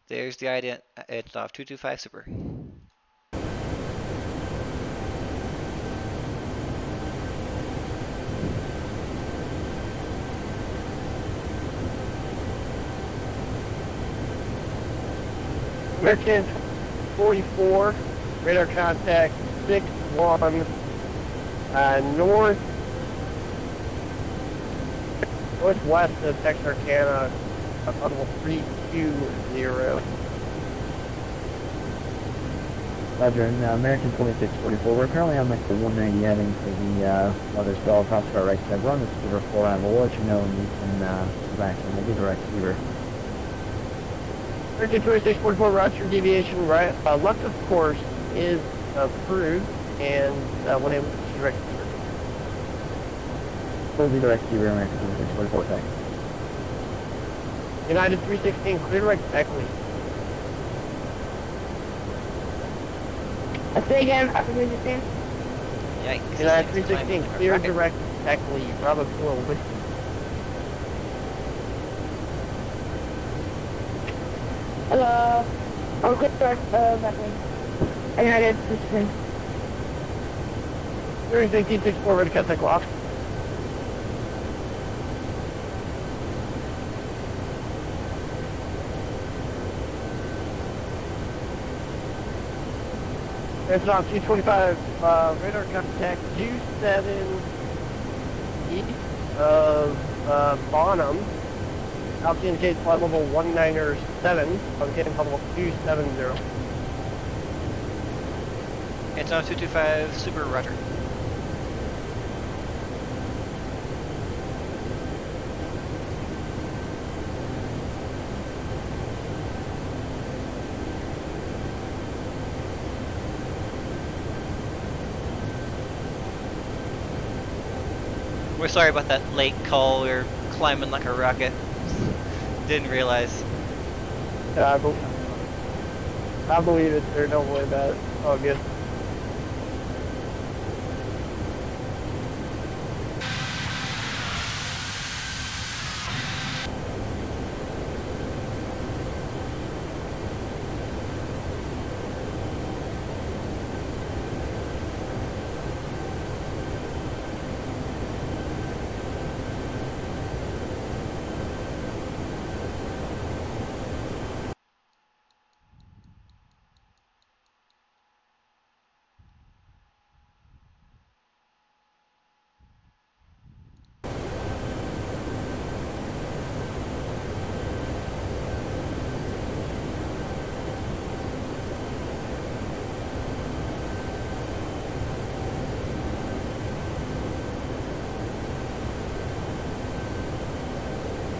There's the ident. Antonov 225 super.
American 44, radar contact 61, northwest of Texarkana, level 320.
Roger, and American 2644, we're currently on like the 190 heading for the weather spell across our right side. We're on the receiver 4 and we'll let you know when you can go back and we'll be the right receiver.
American 2644, roger, deviation right, left of course is approved, and when able to direct receiver.
We'll be direct receiver, American 2644, thanks.
United 316, clear direct Beckley.
Say again, I can understand.
Yikes.
United 316, clear direct Beckley, Bravo 4, whiskey.
Hello. Oh, good start, Bethany. United, Christian.
During 1864 with the Catholic Lock. It's on 225, radar contact 27 east of Bonham. Altitude indicates flight level 197, indicating flight level 270.
It's on 225, Super Roger. We're sorry about that late call. We were climbing like a rocket. Didn't realize.
Yeah, I believe it, sir. Don't worry about it. All good.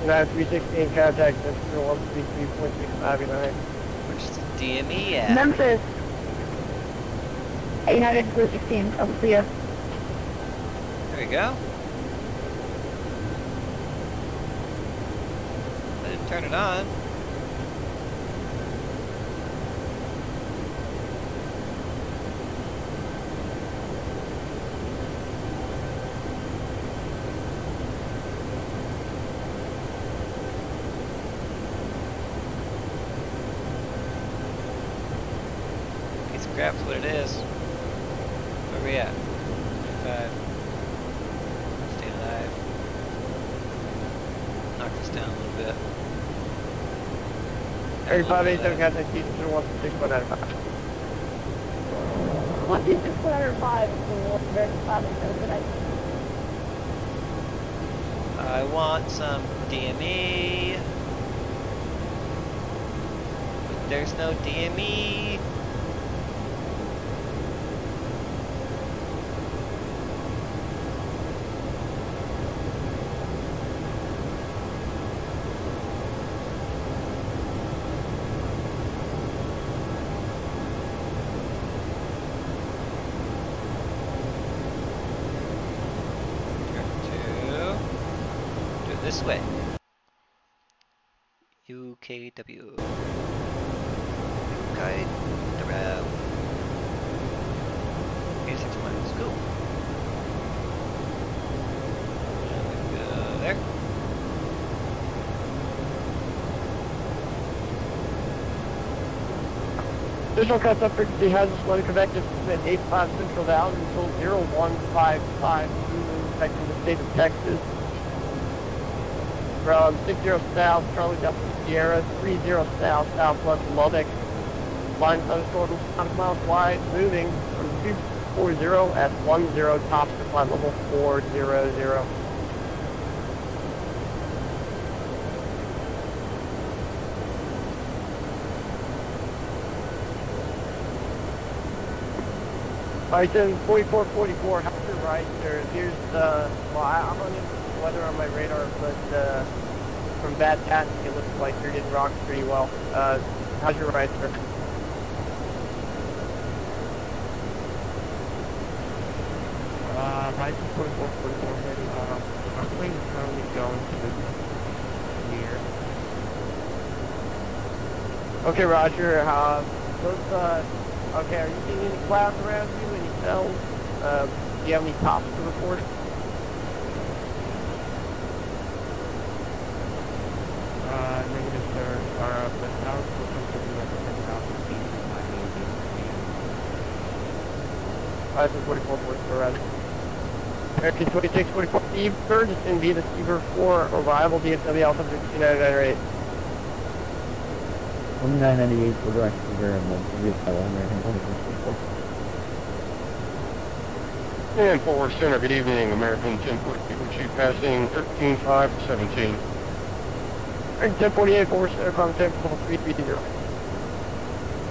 United 316, contact Central 133.65 United.
Where's the DME at?
Memphis. United 316, I'll see ya.
There we go. I didn't turn it on. Piece of crap's what it is. Where are we at? 5. Stay alive. Knock this down a little bit.
3587, contact Houston 16195.
16105 is the American 5 tonight.
I want some DME. But there's no DME. This way. UKW. UKW. 86 miles. Go. Go there.
Additional cutoff frequency has a slow convective at 85 Central Valley until 0155 affecting the state of Texas. From 60 south, Charlie Delta Sierra, 30 south, southwest Lubbock. Line thunderstorm 5 miles wide, moving from 240 at 10, tops to flight level 400. Alright, then 4444, how's your right there? Here's well, I'm running weather on my radar, but from VATSIM, it looks like you're getting rocked pretty well. How's your right, sir?
Right 4444 heading, our plane is currently going to the near.
Okay, Roger, okay, are you seeing any clouds around you, any cells? Do you have any tops to report?
Negative, sir. The tower's looking
44 for red. American 2644 Seabird, it's going to be the Seabird 4 arrival DFW Alpha 6998.
2998 for direct variable. American 2644.
And forward center, good evening, American 1042, passing 13.517.
American 1048 forward center, climb 10 level 330.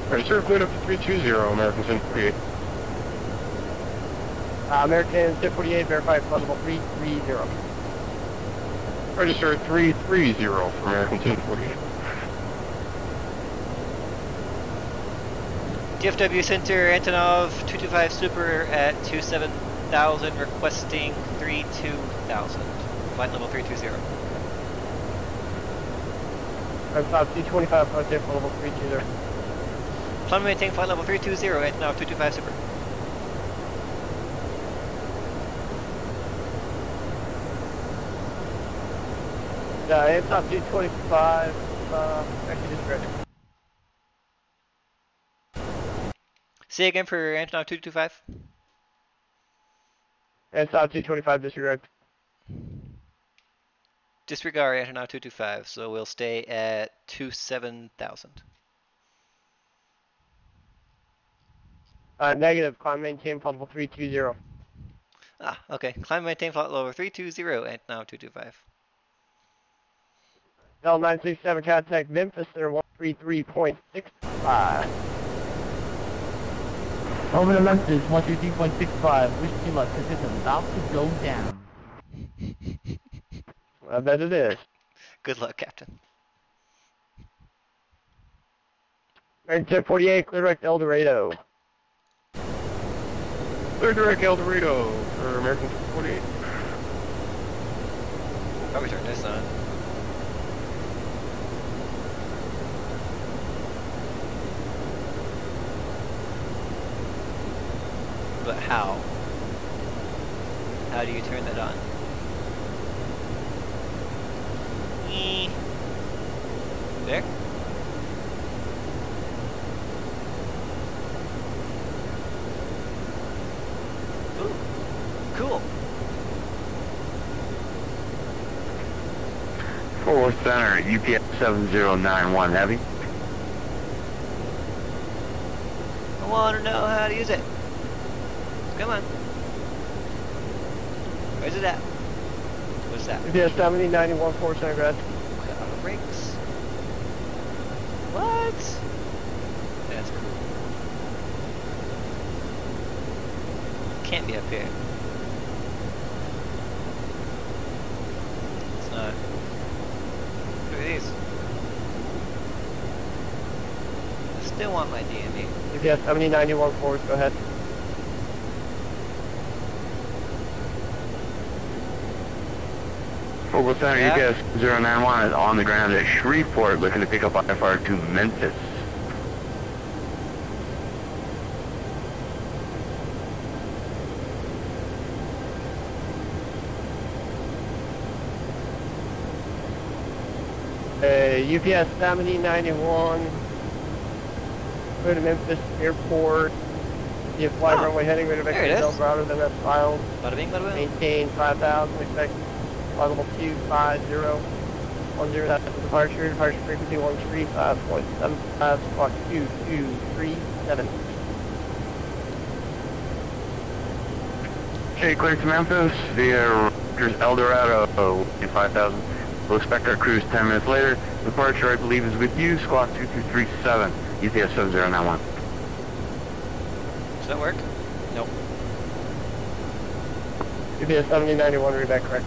Alright, sir, cleared up to 320, American 1048.
American 1048, verify flight level 330.
Register 330 for American 1048.
DFW Center, Antonov 225 Super at 27,000, requesting 32,000. Flight level 320.
I'm top 225, contact flight level 320.
Plan to maintain flight level 320, Antonov 225 Super.
It's top 225, actually just ready.
Say again for Antonov 225.
And top 225, disregard.
Disregard Antonov 225, so we'll stay at 27,000.
Negative, climb maintain flight level 320.
Ah, okay. Climb and maintain flight level 320, Antonov 225.
L937, contact Memphis, they're 133.65.
Over the Memphis, 133.65. Wish you luck, because it's about to go down.
I bet it is.
Good luck, Captain.
American 1048, clear direct El Dorado.
Clear direct El Dorado for American 1048.
Probably turn this on. But how? How do you turn that on? There? Ooh, cool.
Forward center, UPS 7091 heavy.
I want to know how to use it. Come on. Where's it at? What's that?
UPS 7091 4 center grad.
Brakes. What? That's cool. Can't be up here. It's not. Look at these. I still want my DME.
UPS 7091 4, go ahead.
Forward center, UPS 091 is on the ground at Shreveport looking to pick up IFR to Memphis.
UPS 7091, go to Memphis Airport. You have flight runway heading, rate of exit Del Dorado, then that's filed.
Bada bing, bada boom.
Maintain 5,000, expect flight level 250, 10, that's the departure frequency 135.75, squawk 2237.
Okay, clear to Memphis via Rogers El Dorado, 5,000. We'll expect our cruise 10 minutes later. Departure, I believe, is with you, squawk 2237, UPS 7091.
Does that work? Nope.
UPS 7091, read back correct.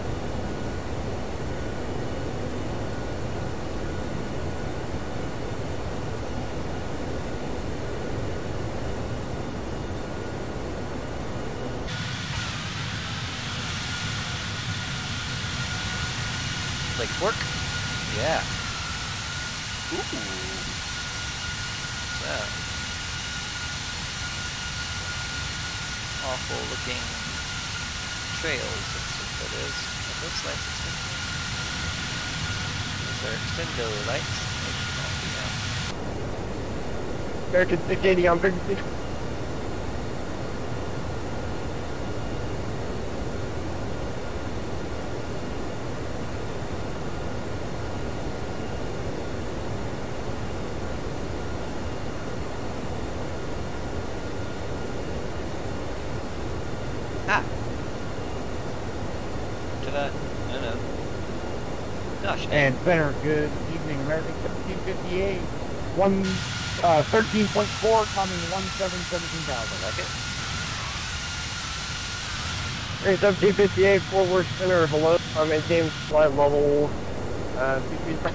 Like fork? Yeah. Ooh. What's that? Awful looking trails, that's what that is. Are those lights extended? Those are extendo lights. They should not be out.
American 680 on frequency.
name?
And center, good evening, American 1758. 13.4 coming 1717,000.
Like it.
American 1758, forward center below, maintain flight level 235.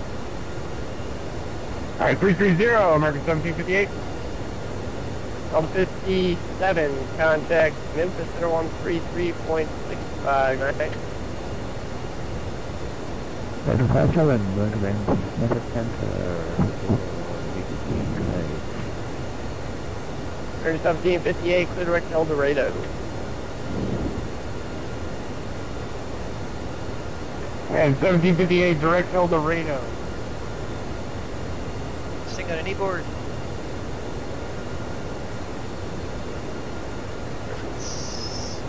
Alright, 330, American 1758.
57, contact Memphis Center 133.65. Right.
Center 57, Memphis Center.
1758, clear direct El Dorado.
And 1758, direct El Dorado.
Sting on a kneeboard.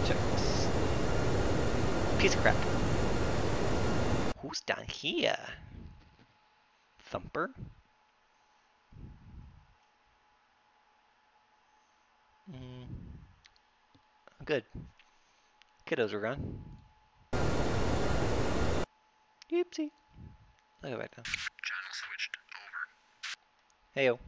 Check this. Piece of crap. Who's down here? Thumper? Good. Kiddos are gone. Oopsie. I'll go back down. Channel switched over. Heyo.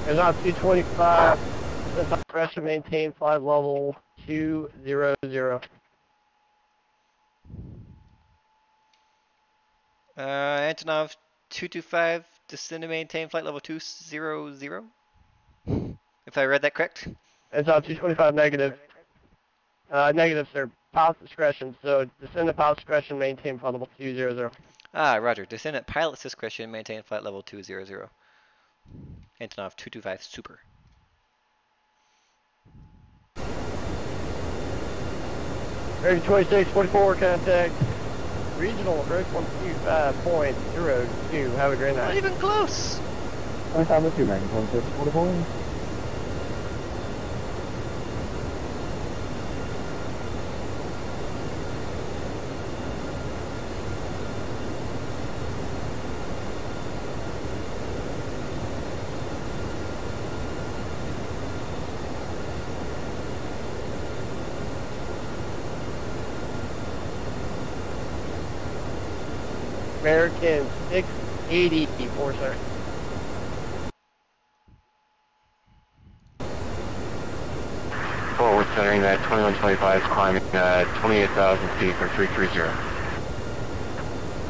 There's on 225, the pressure maintain flight level 200.
Antonov 225, descend to maintain flight level 200. If I read that correct.
It's on 225 negative. Negative, sir. Pilot discretion. So descend to pilot discretion, maintain flight level 200.
Ah, roger. Descend at pilot's discretion, maintain flight level 200. Antonov 225 super.
American 2644, contact regional approach 125.02. Have a great night.
Not even close.
25 with you, American 2644.
American 684, sir.
Forward centering that 2125 is climbing 28,000 feet for 330.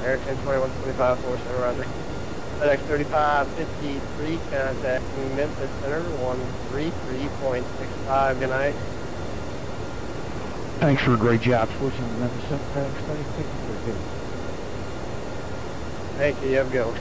American 2125, 4 center, roger. FedEx 3553, contact Memphis Center 133.65. Good night.
Thanks for a great job. Switching to Memphis Center, FedEx 3553.
Thank you. You have a good one.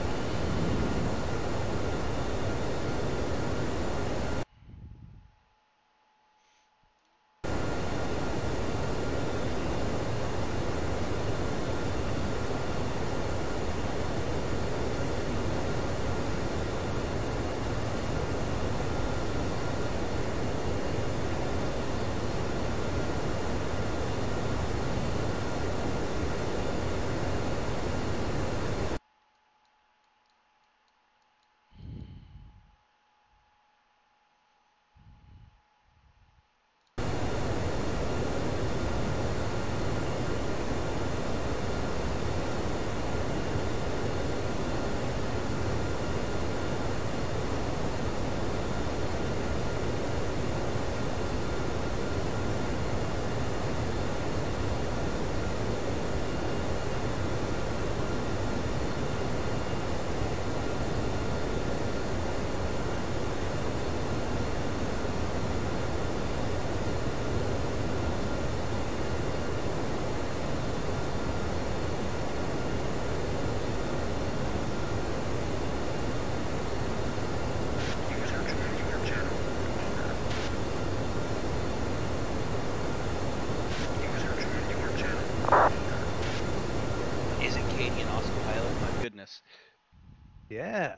Yeah.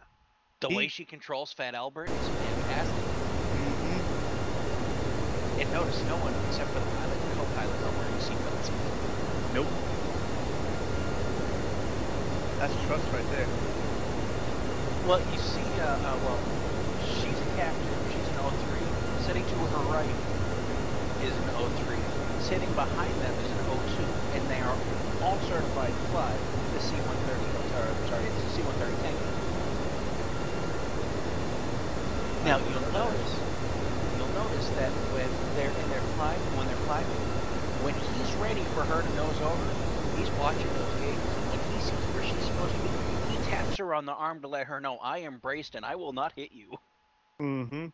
The way she controls Fat Albert is fantastic. Mm-hmm. And notice no one except for the pilot and co-pilot are wearing seatbelts.
Nope. That's trust right there.
Well, you see, well, she's a captain. She's an O3. Sitting to her right is an O3. Sitting behind them is an O2, and they are all certified to fly the C-130. Sorry, it's the C-130 tank. Now you'll notice that when they're flying, when he's ready for her to nose over, he's watching those gates. When he sees where she's supposed to be, he taps her on the arm to let her know, I am braced and I will not hit you.
Mm-hmm.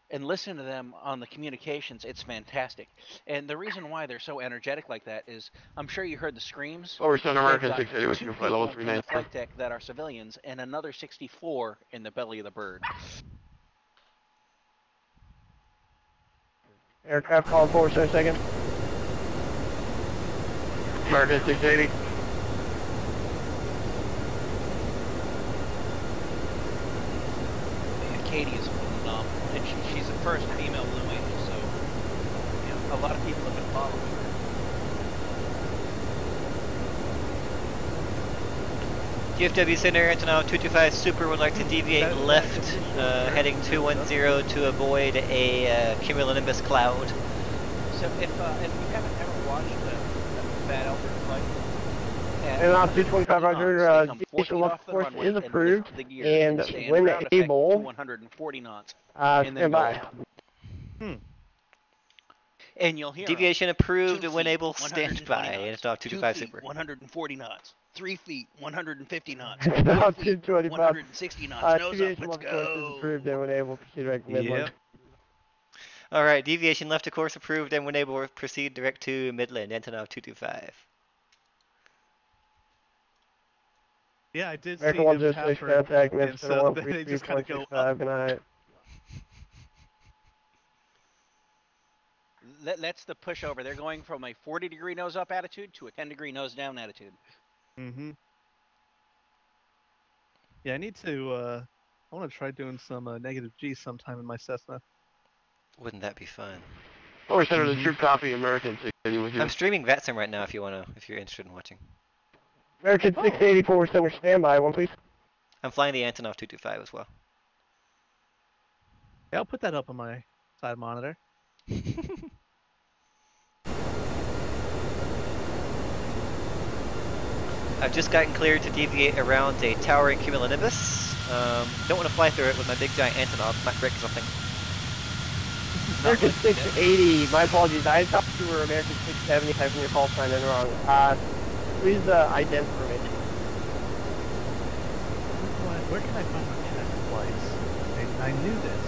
And listen to them on the communications. It's fantastic. And the reason why they're so energetic like that is, I'm sure you heard the screams.
Over 7 American
They've got
680 with
2
you, flight level
people in the
399.
flight deck that are civilians, and another 64 in the belly of the bird.
Aircraft calling forward, sir, second.
American 680.
And Katie is phenomenal. And she's the first female Blue Angel, so you know, a lot of people have been following her.
DFW Center, Antonov 225 Super would like to deviate left, heading 210 to avoid a cumulonimbus cloud.
So if you haven't ever watched the Bad Albert flight,
Antonov 225 Roger, deviation left course is approved, and when able,
140 knots.
Stand by.
And you'll hear
Deviation approved, and when able,
120
stand by.
knots.
Antonov
2
225
feet,
Super.
140 knots. 3 feet, 150 knots.
Antonov
4 feet,
225.
160 knots. Nose up,
Deviation
let's
left course is
go.
approved, and when able, proceed direct to Midland.
Alright, deviation left to course approved, and when able, proceed direct to Midland. Antonov 225.
Yeah, I did
American
see him
106
tap her,
contact,
and
Minnesota
so they just kind of go up.
133.65, good night.
That's the pushover. They're going from a 40-degree nose-up attitude to a 10-degree nose-down attitude.
Mm-hmm. Yeah, I need to, I want to try doing some negative G sometime in my Cessna.
Wouldn't that be fun?
Over center the troop copy, American 680 with you.
I'm streaming VATSIM right now if you you're interested in watching.
American 684 center standby, one please.
I'm flying the Antonov 225 as well.
Yeah, I'll put that up on my side monitor.
I've just gotten cleared to deviate around a towering cumulonimbus. Don't want to fly through it with my big giant Antonov, might break something.
American 680, my apologies, I thought you were American 670 typing your call sign in wrong. Please ident for me.
Where can I find my test flights? I knew this.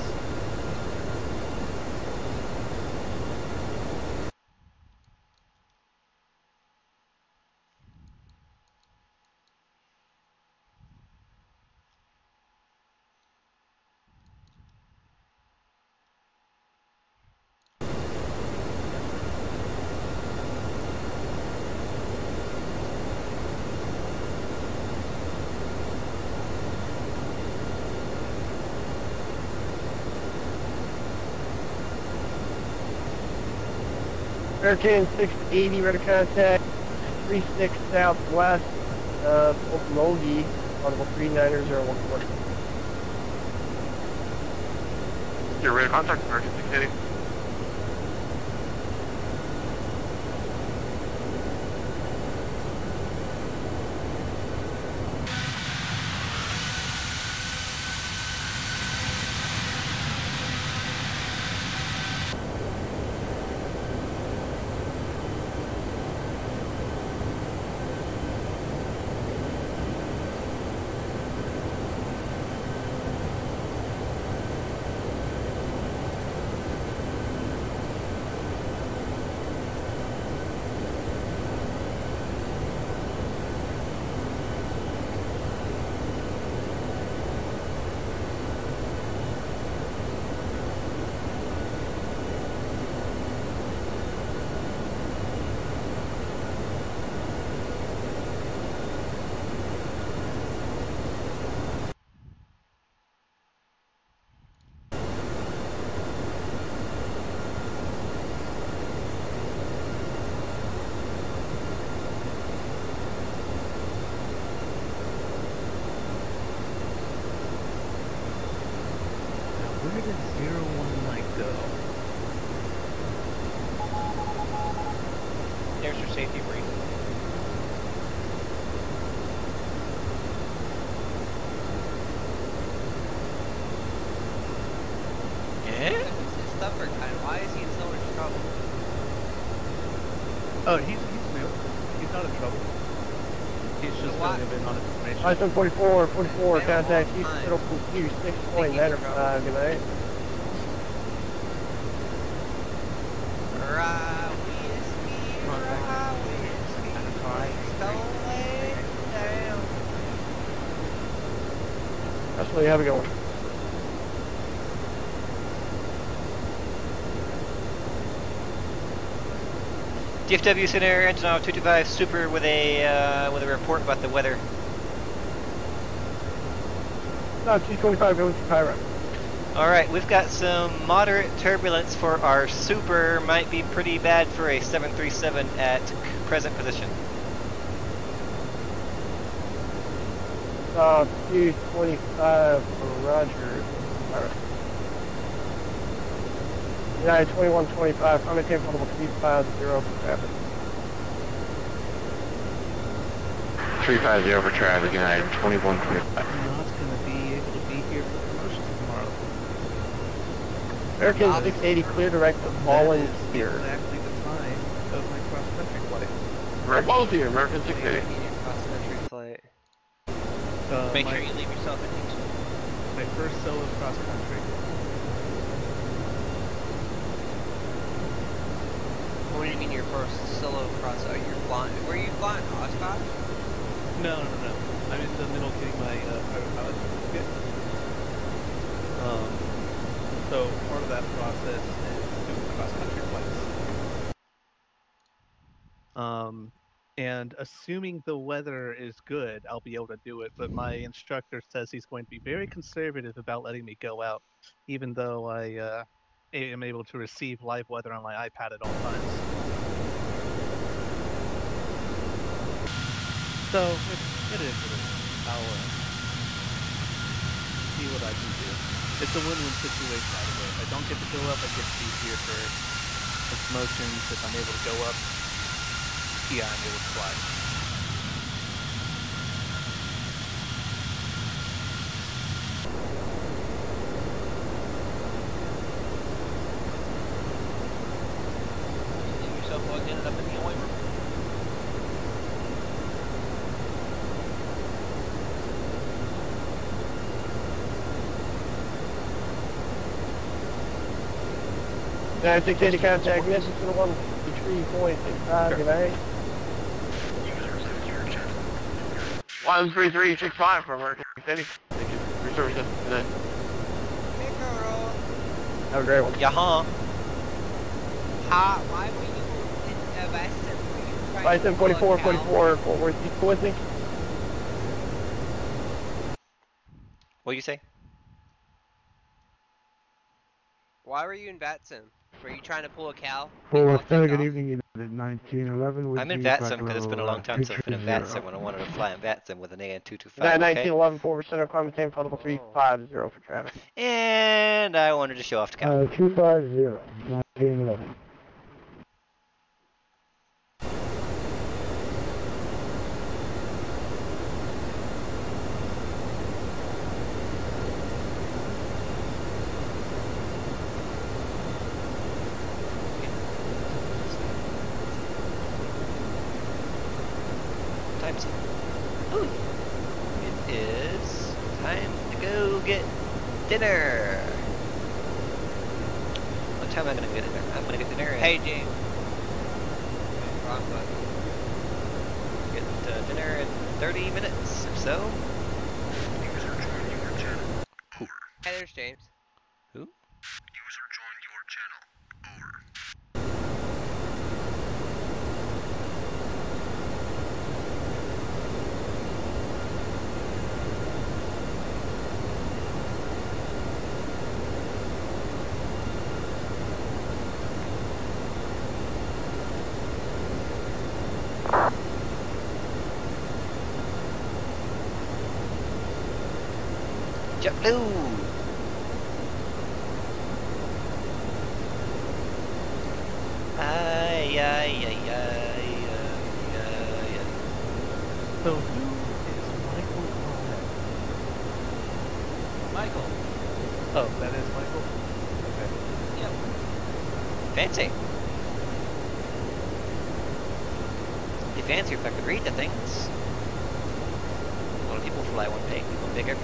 American 680, ready to contact 36 southwest, Okmulgee, audible 39014.
You're ready to contact American 680.
01 go.
There's your safety brief.
Yeah?
Stubborn. Why is he in so much trouble?
Oh, he's new. He's not in trouble. He's just filling in on information.
License 44, contact East Middle Q 6 point, good night. Absolutely, have a good one.
DFW Center, engine auto 225 super with a report about the weather.
No, 225 going to Pyro.
Alright, we've got some moderate turbulence for our super, might be pretty bad for a 737 at present position.
225 for Roger. Pyro. United 2125, I'm maintain portable 350 for traffic.
350 for traffic, United 2125.
Not going to be able to be here for promotion tomorrow.
American 680 clear direct to Ballin here.
Exactly the time of my cross-country flight.
We're both here, American 680.
Cross-country flight.
Make sure you leave yourself an inch.
My first solo cross-country.
What do you mean your first solo cross? Are you flying? Were you flying Oshkosh?
No. I'm in the middle of getting my private pilot certificate. So part of that process is doing cross-country flights. And assuming the weather is good, I'll be able to do it. But my instructor says he's going to be very conservative about letting me go out, even though I am able to receive live weather on my iPad at all times. So it is what it is. I'll see what I can do. It's a win-win situation either way. If I don't get to go up, I get to be here for promotions. If I'm able to go up, yeah, I'm able to fly.
Leave yourself plugged in and up in the away room.
United 680 contact, message to the 133.65, good night. 13365 for American 680. Thank you for your services today. Have a great one.
Yaha.
Why were you in VATSIM?
VATSIM 4444, Fort Worth, you with me?
What'd you say?
Why were you in VATSIM? Were you trying to pull a cow?
Well, good evening, United 1911.
I'm in VATSIM because it's been a long time since I've been in VATSIM when I wanted to fly in VATSIM with an AN225.
United
Okay?
1911, 4% climate maintain flight level 350 for traffic.
And I wanted to show off to Cal.
250, 1911.
It is time to go get dinner. What time am I gonna get dinner? I'm gonna get dinner at...
Hey, James. Wrong button.
Get dinner in 30 minutes or so.
Hey, there's James.
Who?
User joined your channel. Over.
JetBlue.
So who is Michael Collette?
Michael.
Oh, that is Michael? Okay.
Yep.
Fancy. Be fancy if I could read the things. A lot of people fly one big, one bigger.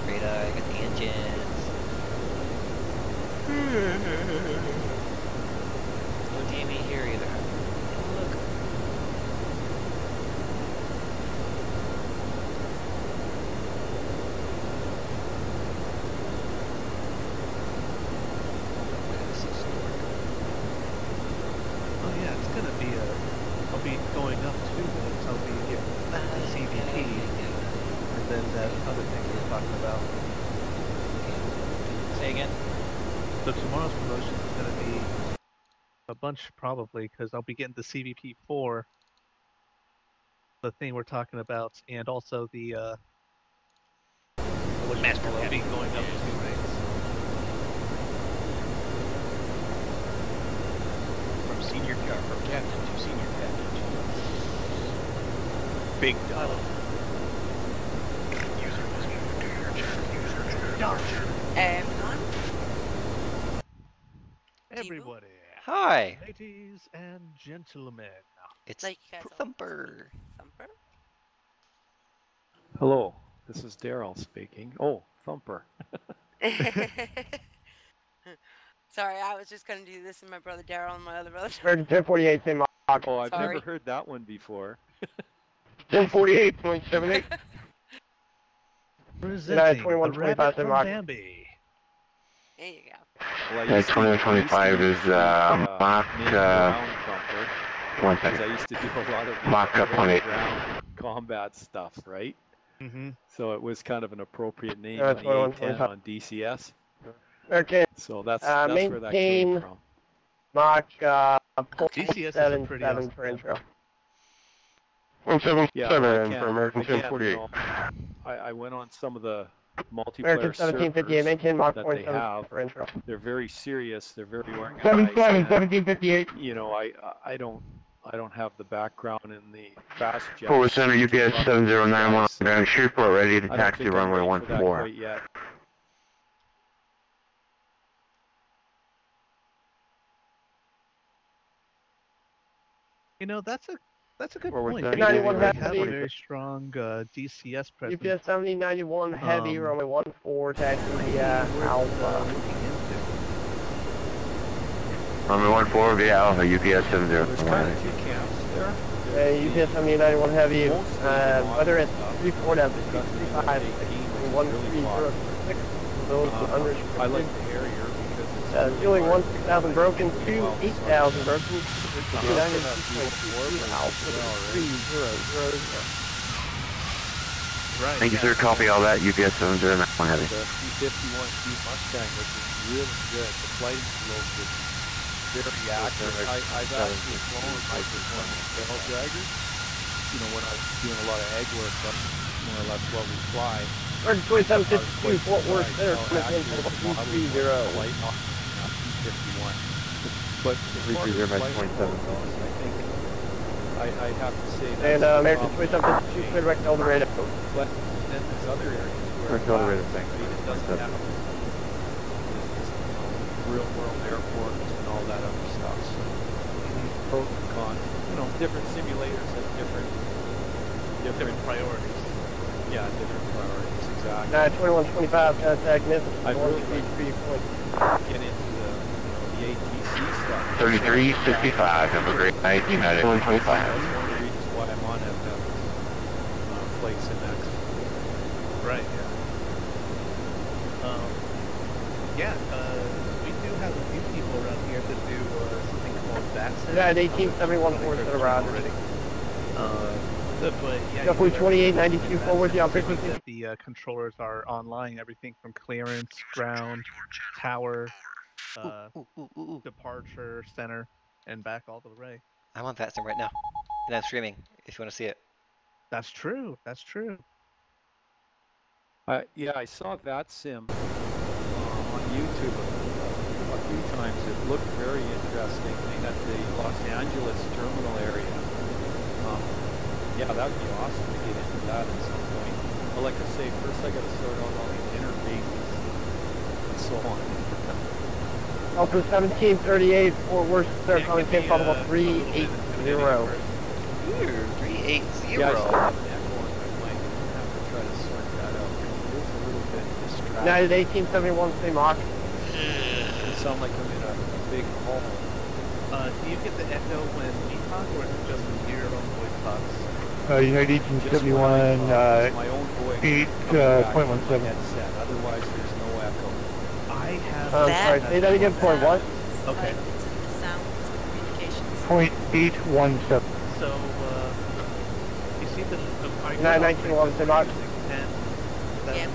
Radar, got the engines. No DME here either. Oh, look.
Oh yeah, it's gonna be I'll be going up to this. I'll be getting the CVP, and then that other thing we were talking about.
Say again?
So tomorrow's promotion is gonna be a bunch probably, because I'll be getting the CVP4, the thing we're talking about, and also the
Master
I'll be going up 2 ranks.
From senior from captain to senior captain. Big dollar.
User was moved to your channel. User joined your channel.
Everyone?
Everybody.
Hi.
Ladies and gentlemen.
It's
Like you guys all
Thumper.
Thumper?
Hello, this is Daryl speaking. Oh, Thumper.
Sorry, I was just gonna do this, and my brother Daryl and my other brother.
1048, same mark.
Oh, I've
Sorry.
never heard that one before.
1048.78.
Presenting
2125, same mark.
Bambi.
There you go.
Well,
Yeah, 2125 is Mach, one
because I
second.
used to do a lot of
Mach up on it.
ground combat stuff, right?
Mm-hmm.
So it was kind of an appropriate name
Yeah,
on the A10 on DCS.
Okay.
So that's where that came
maintain
from.
Mach
DCS is a pretty
0.77
awesome
for intro.
177
Yeah,
for American
again,
1048.
you know, I went on some of the
American
multiplayer
1758, maintain
servers
Mach
that they
0.7
have.
for intro.
They're very serious. They're very organized.
77,
and,
1758.
you know, I don't have the background in the fast jets.
Forward center UPS 7091 down Shreveport, ready to
I don't
taxi
think I'm
runway
ready for that
14.
quite yet.
You know, that's a good
Well, we're
point.
done.
We already
91
have
heavy.
a very strong DCS presence.
UPS 7091 heavy, runway 14, taxi Alpha.
Runway 14 via Alpha, UPS 70.
There's kind of two camps there.
UPS 7091 heavy, whether it's 34 to 65, 13006, those unrestricted.
I like the Harrier because it's
Fueling 16,000 broken to 8,000 broken.
Right.
Thank you, sir. Copy all that. UPS 709 heavy.
The P-51G Mustang, which is really good. The flight slope is very accurate. I've actually flown my one tail dragger. You know, when I was doing a lot of egg work, that's more or less what we fly.
2752 Fort Worth there,
P-50.
Flight
P-51. But as far as
330 by
flight
27.
goes, I think I have to say that.
And American 2752 cleared direct El Dorado.
But then there's other areas where
Direct El Dorado, thanks.
it doesn't have real world airports and all that other stuff. So, pros and cons. You know, different simulators have different
priorities.
Yeah, different priorities. Exactly.
2125 contact Memphis.
I really like
point.
get into the ATC stuff.
3365. Have a great night. United 125.
That's one of the reasons why I'm on FM. Flight Simex.
Right. Yeah. We do have a few people around here that do something called VATSIM.
Yeah, 1871 forward to the route.
Already. But yeah,
Roughly 2892 forward, the frequency.
The controllers are online, everything from clearance, ground, tower, departure, center, and back all the way.
I'm on VATSIM right now, and I'm streaming if you want to see it.
That's true. That's true.
Yeah, I saw VATSIM on YouTube a few times. It looked very interesting. They had the Los Angeles terminal area Yeah, that would be awesome to get into that at some point. But like I say, first I got to sort out all the interfaces and so on.
Delta 1738, Fort Worth, Sir, calling Cape Probable 380.
Ooh, 380.
Yeah, I still have an echo on my mic. I'm going to have to try to sort that out. It is a little bit distracting.
United 1871, same Mach.
It sounds like I'm in a big hall.
Do you get the echo when we talk, or is it just when your own voice talks?
United 1871,
My own voice
8.17.
headset. Otherwise, there's no echo.
I have.
Sorry, say that again, point what?
Okay.
Point 817.
So, you see the. Are you
1911, same Mach.
10.
Yep.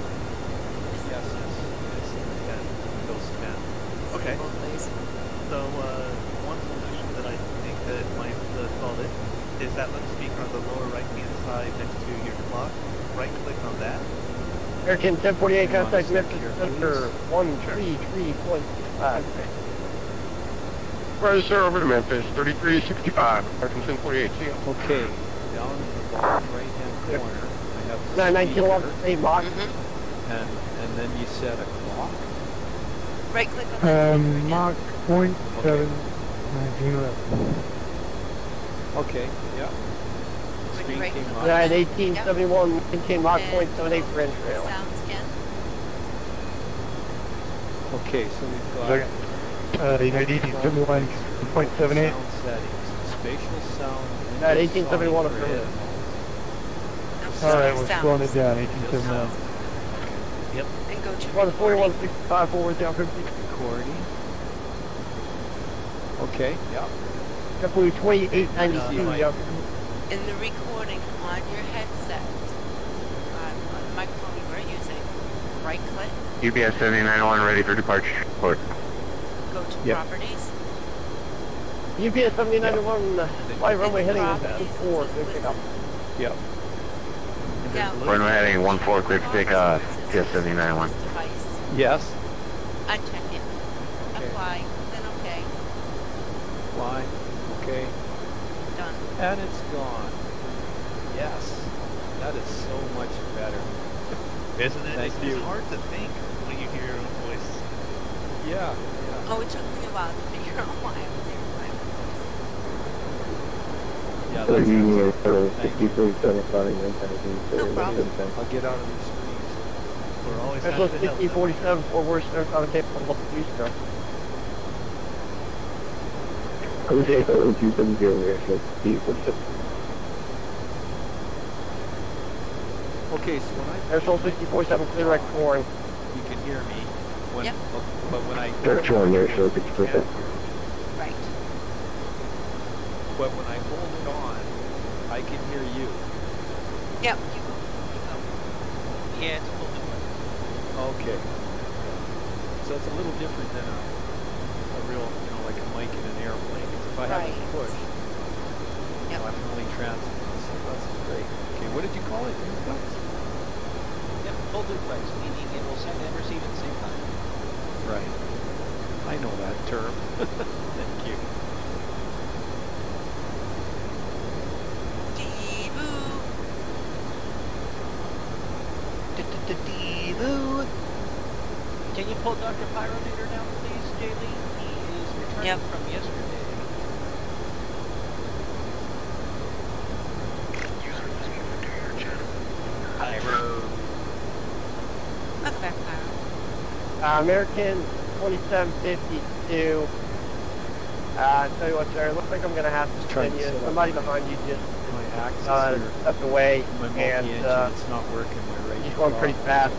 Yes, it's 10. Goes 10. Okay. So, one solution that I think that might solve it is that little speaker on the lower right-hand side next to your clock. Right-click on that.
American 1048, contact Memphis Center 133.5.
Right, sir, over to Memphis, 3365, American 1048, see ya.
Okay, down in the bottom right-hand corner, I have the
1911, same Mach.
and then you set a clock.
Right click on that.
Mach point 7, 1911.
Okay, yeah. Screen
right
came
click
up.
on that.
1871, maintain Mach
And
.78 for
go
entrail.
Sounds again.
Okay, so we've got
United 1871, point 78.
sound settings, spatial sound.
United
Windows
1871
Sonic
affirmative.
Alright, we're slowing it down, 1871.
Yep.
And go to
Run
recording.
4165 forward down 50.
Recording. Okay, yeah.
Definitely 2892 down 50.
In the recording on your headset, on the microphone you were using, right click,
UPS 7901 ready for departure. Report.
go to
Yep.
properties.
UPS 7991, flight runway heading
Properties,
4,
it says
clear pickup.
Yep.
Yeah.
Runway heading 14, clear for takeoff. UPS 7901.
Device.
Yes.
Uncheck it. Apply. Then OK.
Fly. Okay.
Done.
And it's gone. Yes. That is so much better.
Isn't it?
Thank you.
It's hard to think when you hear your own voice.
Yeah. Yeah.
Oh, it took me a while to figure out why I was hearing my voice.
Yeah, that's
Thank you.
No problem.
I'll get out of these screens.
We're always
That's
happy to help.
1647, Fort Worth, Sir, calling Cape Probable 3 star.
Jose 270, airfield P47.
Okay, so when I
Air Soul 6047, clear right corn.
you can hear me. When,
Yep.
But when I
Directional airfield 60%.
Right.
but when I hold it on, I can hear you.
Yep. You go. You go. Yeah, it's a little bit better.
Okay. So it's a little different than a real, like a mic in an airplane. 'Cause if I have it
Right.
pushed,
Yep.
I can only transmit. So that's great. Okay, what did you call it? Duplex?
Yep, full duplex, meaning it will send and receive at the same time.
Right. I know that term. Thank you.
Dee-boo.
Dee-boo. Can you pull Dr. Pyrometer down, please, Jaylee? He is returning from yesterday.
User was moved to your channel.
Pyro.
Welcome back, Pyro.
American 2752. Tell you what, sir, it looks like I'm going to have to
Trying
send
to
you.
set up
Somebody behind you just
my axis here.
stepped away,
My
and
multi-engine, it's not working. My right
he's going pretty fast.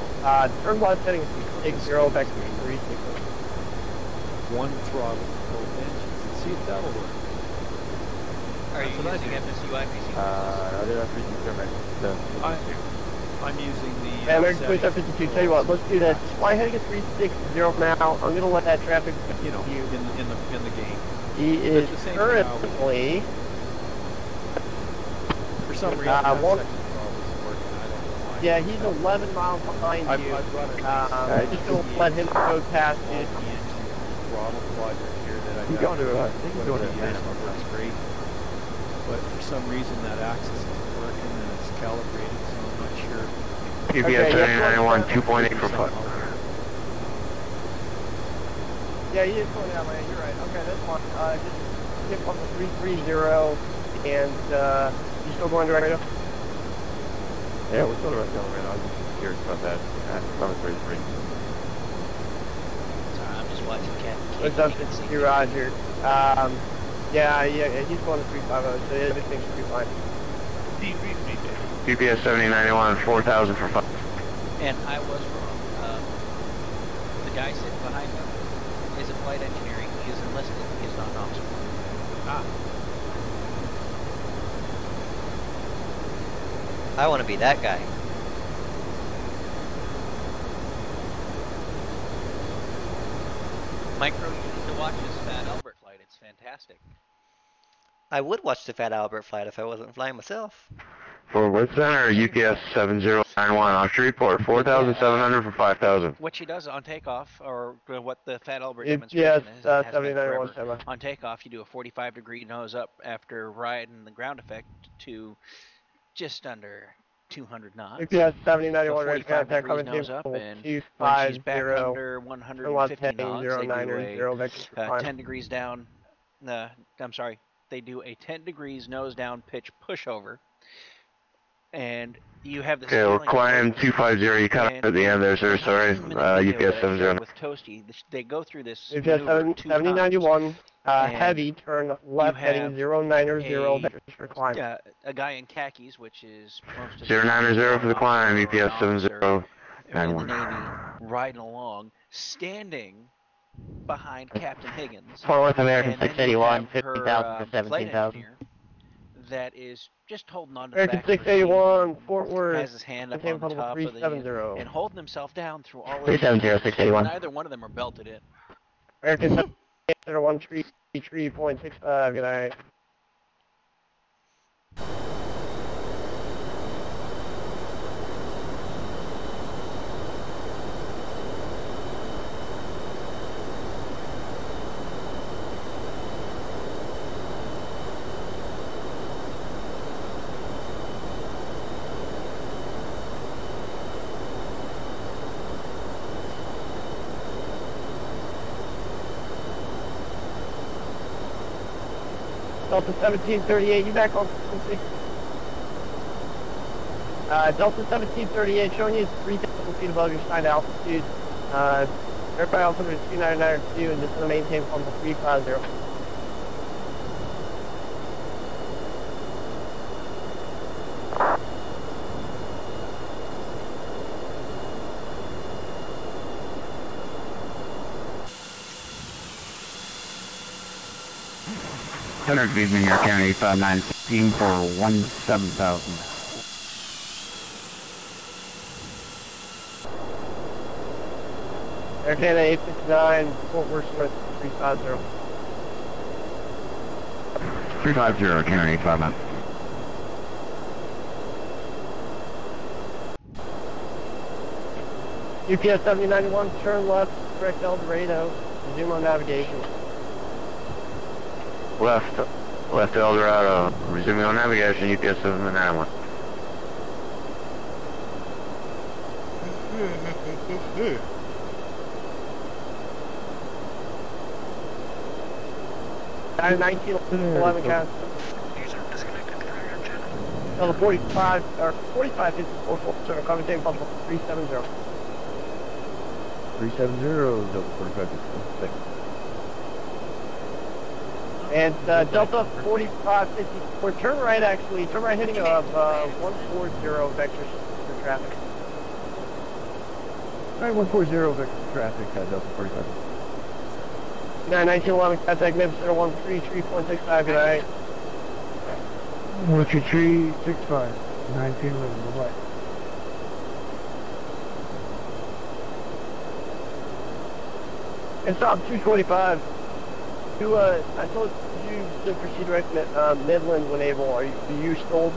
Turn left heading to 60, back to 3.
One throttle for both engines. Let's see if that'll work.
Are you using FSU IPC?
I'm using the.
American 2752, tell you what, let's do this. Fly heading at 360 now. I'm going to let that traffic,
In the game.
He is
the same
currently.
For some reason, that second throttle isn't working. I don't know why.
Yeah, he's 11 miles behind
I've
you.
brought it.
Just going to let him go past you.
Throttle quadrant here that I
He's
got.
going to, I think he's going to
That's great. but for some reason that axis isn't working and it's calibrated, so I'm not sure.
PBS 7991, 2.8 for
Somehow.
5.
Yeah, you just pulling out, man. You're right. Okay, that's fine. Just hit on the 330, and you still going direct radio?
Yeah, we're still right now. I was just curious about that. Probably 33.
Sorry, I'm just watching Cat.
What's up, Roger? Yeah, he's going to 350, so everything should be fine.
PBS 7091, 4,000 for 5.
And I was wrong. The guy sitting behind him is in flight engineering. He is enlisted. He is not an officer.
I want to be that guy.
Micro, you need to watch this Fat Albert flight. It's fantastic.
I would watch the Fat Albert flight if I wasn't flying myself.
For Wood Center, UPS 7091, offshore report, 4,700 for 5,000.
What she does on takeoff, or what the Fat Albert
UPS
demonstration is,
7091.
on takeoff, you do a 45-degree nose up after riding the ground effect to just under 200 knots.
UPS 7091, ready
45
contact,
degrees
coming
nose
to
up, and when she's
250,
back under 150 knots, they do a 10 degrees down. I'm sorry, they do a 10 degrees nose down pitch pushover, and you have this.
Okay, we'll climb 250. You cut at the end there, sir. Sorry. UPS 70.
With Toasty, they go through this.
UPS 7091, heavy, turn left heading 090, vectors for climb.
A guy in khakis, which is most of
090 for the climb, UPS 7091.
in the Navy, riding along, standing behind Captain Higgins.
Fort Worth American
and then
681,
you have
50,000 to
flight
17,000.
engineer that is just holding on to the
American
back of the
681, Fort Worth,
has his hand up on the top of the
370.
and holding himself down through all of
370, 681.
Neither one of them are belted in.
American 681, 3.65, good night. Delta 1738, you back on frequency. Delta 1738, showing you 3,000 feet above your assigned altitude. Aircraft altimeter is 299.2, and this is the maintain from the 350.
Center Division, New York County 85916 for 17,000.
Air Canada 859, Fort Worth North 350.
350, Canada 859.
UPS 7091, turn left, direct El Dorado, resume on navigation.
Left El Dorado, resuming on navigation, UPS 791.
Nine 1911 count. Tell the 45 or 45 54 center coming in possible 370.
370, Delta 45 56.
And Delta 4554, turn right actually, turn right heading of 140 vectors for traffic.
Alright, 140 vector traffic, Delta 45.
1911 contact Memphis 013 3.65, good night.
12365, 1911, bye-bye.
And stop 225. I told you to proceed direct Midland when able. Are you still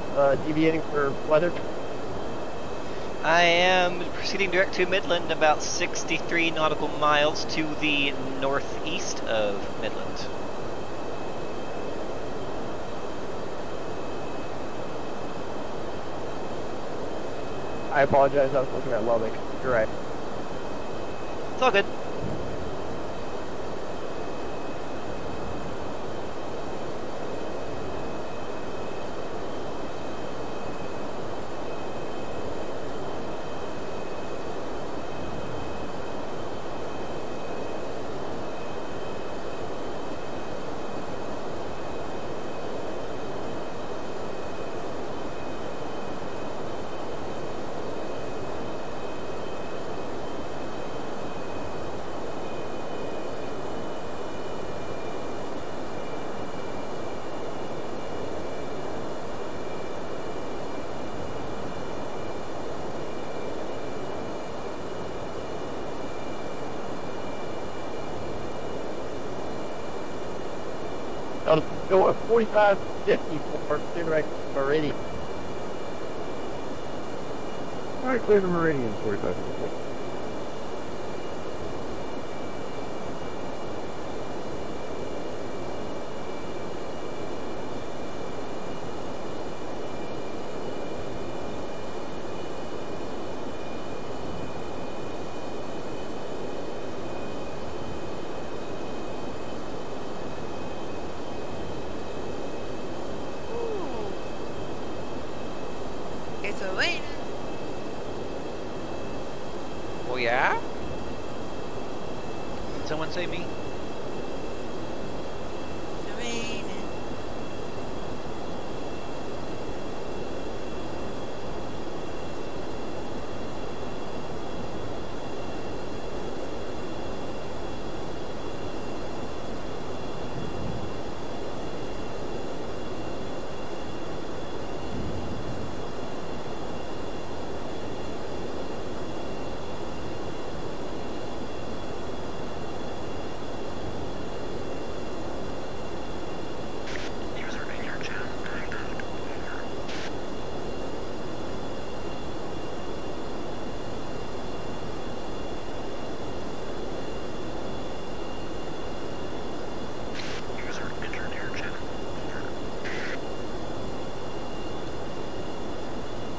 deviating for weather?
I am proceeding direct to Midland, about 63 nautical miles to the northeast of Midland.
I apologize, I was looking at Lubbock. You're right.
It's all good.
I'll go at 4550 for direct Meridian.
Alright, clear the Meridian, 4550.
It's a rain.
Oh yeah? Did someone say me?
It's a rain.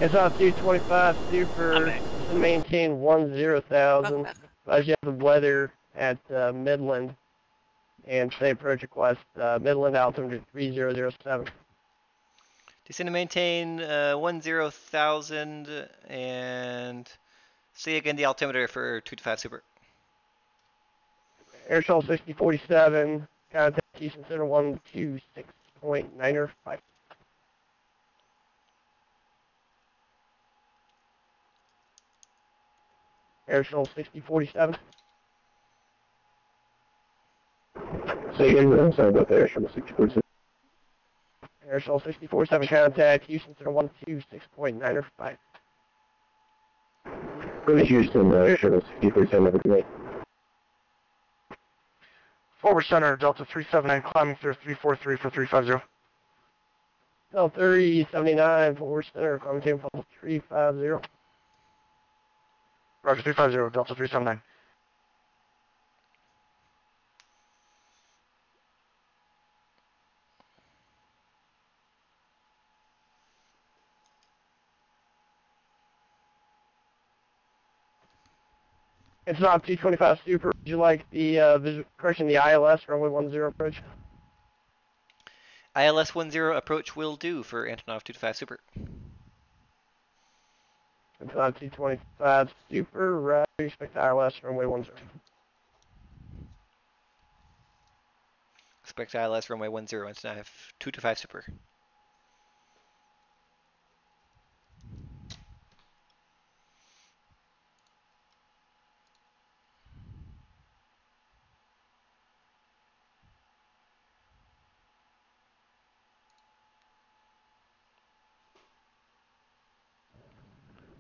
It's on 225 Super to maintain 10,000. As you have the weather at Midland and say approach request Midland altimeter 3007.
Descend to maintain 10,000 and see again the altimeter for 225 Super.
Airshell 6047, contact Houston Center 126.905. Airshell 6047.
Say again, I'm sorry about the Airshell 6047.
Airshell 647, contact Houston Center 126.905.
Go to Houston, Airshell 6047, have a good night.
Forward center, Delta 379, climbing through 343 for 350.
Delta 379, forward center, climbing to 350.
Roger, 350, Delta 379.
It's not 225 Super. Would you like the correction, the ILS runway 10 approach?
ILS 10 approach will do for Antonov 225 Super.
It's not 225 Super. Expect the ILS runway 10.
Expect ILS runway 10 Antonov 225 Super.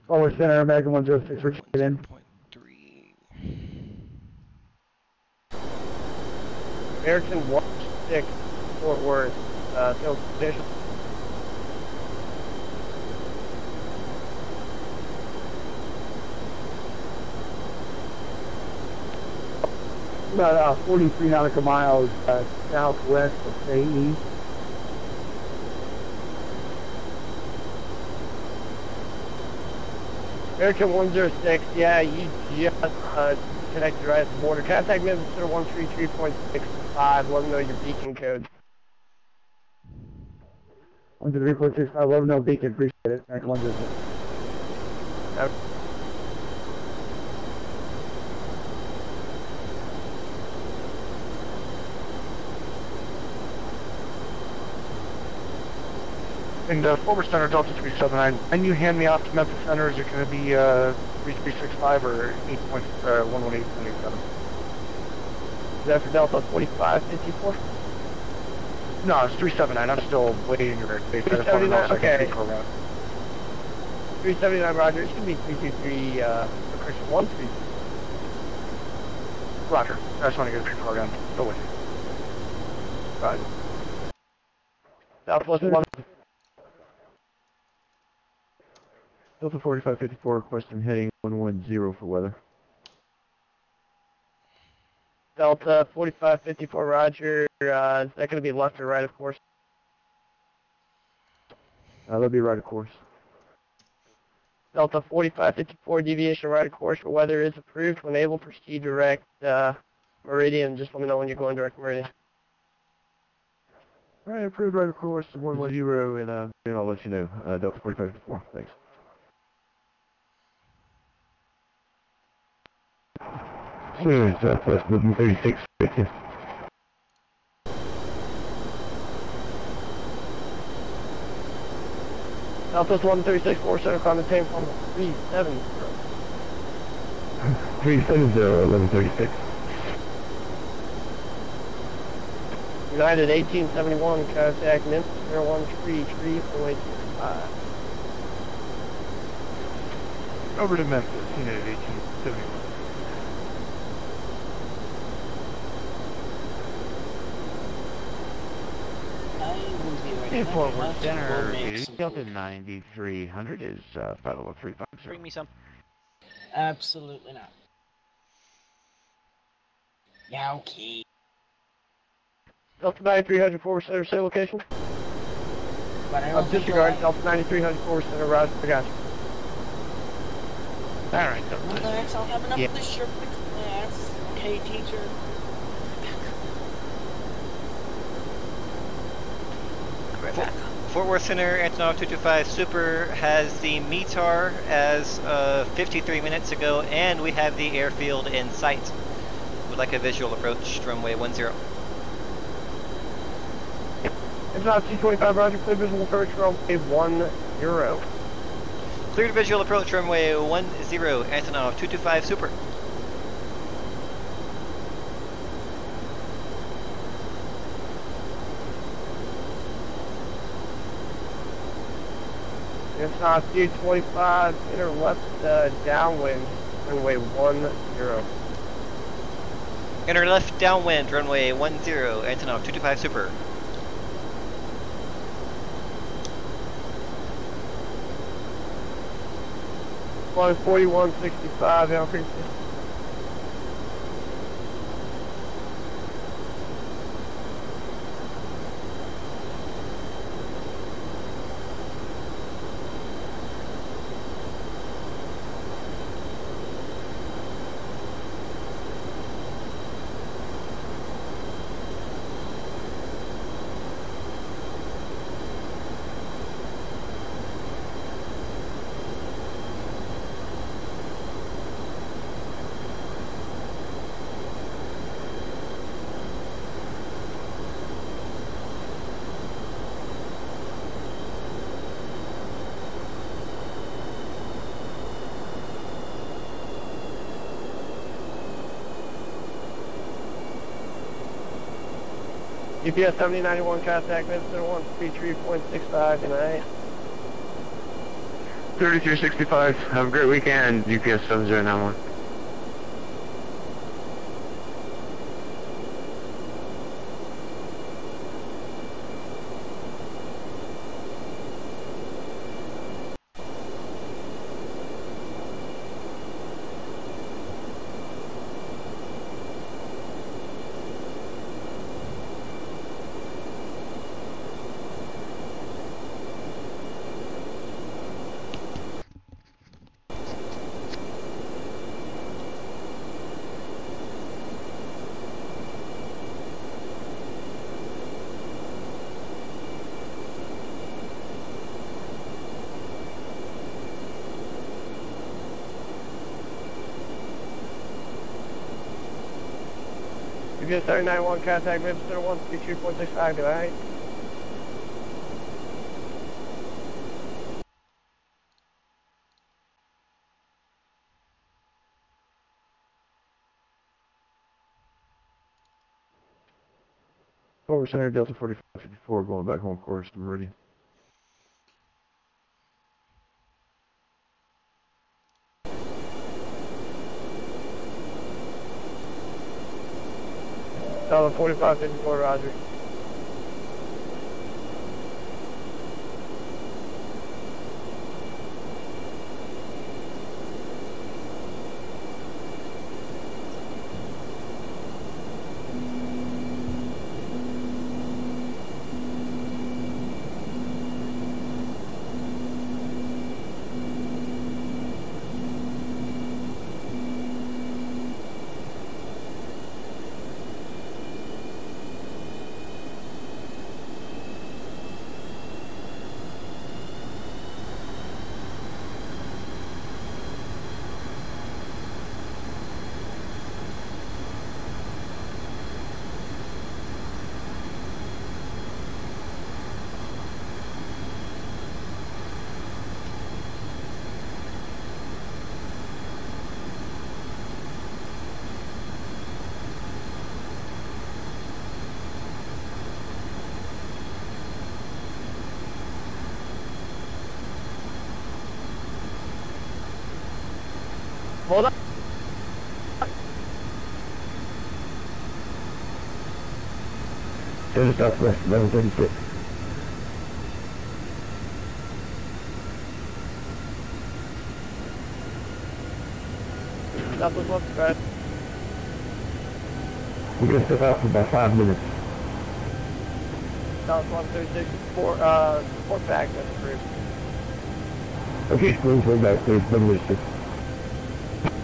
Forward center, American 106, Richard, get in.
American 16, Fort Worth, field position.
About 43 nautical miles southwest of AE.
American 106, yeah, you just connected right at the border. Contact Minnesota 133.65, let them know your beacon code.
133.65, let them know beacon, appreciate it. American 106.
And former Center Delta 379, and you hand me off to Memphis Center, is it going to be 3365 or 118.87?
Is that for Delta 4554?
No, it's 379. I'm still waiting in your base.
379, okay. 379, Roger. It should be 323, Christian 133.
Roger. I just want to get a pre-program. Still waiting.
Roger. Southwest 1.
Delta 4554 requesting heading 110 for weather.
Delta 4554, Roger. Is that going to be left or right, of course?
That'll be right, of course.
Delta 4554, deviation right of course for weather is approved. When able, proceed direct meridian. Just let me know when you're going direct meridian.
Alright, approved right of course, 110, and I'll let you know. Delta 4554, thanks. Southwest moving 36, 50.
Southwest 136, 4 center, climb maintain from 370.
370, 1136.
United 1871, contact Memphis 01333.5.
Over to Memphis, United 1871.
Hey, Fort Worth Center, Delta 9300 is 50350.
Bring me some.
Absolutely not. Yeah, okay.
Delta 9300 forward center, say location. Disregard, Delta 9300 forward center, Roger, I got you.
Alright,
Relax, I'll have enough of this shirt for class. Okay, teacher.
Fort Worth Center, Antonov 225 Super has the METAR as 53 minutes ago, and we have the airfield in sight. Would like a visual approach, runway 10.
Antonov 225, Roger, clear visual approach, runway 10.
Cleared visual approach, runway 10, Antonov 225 Super.
Antonov 225, enter left downwind, runway 10.
Enter left downwind, runway 10, Antonov 225 Super.
Flying 4165, down frequency. GPS 7091, contact Minnesota 133.65, good night.
3365, have a great weekend, GPS 7091.
good 39-1, contact mid center 132.65, good night.
Forward center Delta 4554 going back home course to Meridian.
Delta 4554, roger. Hold on.
Center southwest, 1136.
Southwest left, right.
We're going to step out for about 5 minutes.
Southwest 136, report back, that's approved.
Okay, springs way back there, 1136.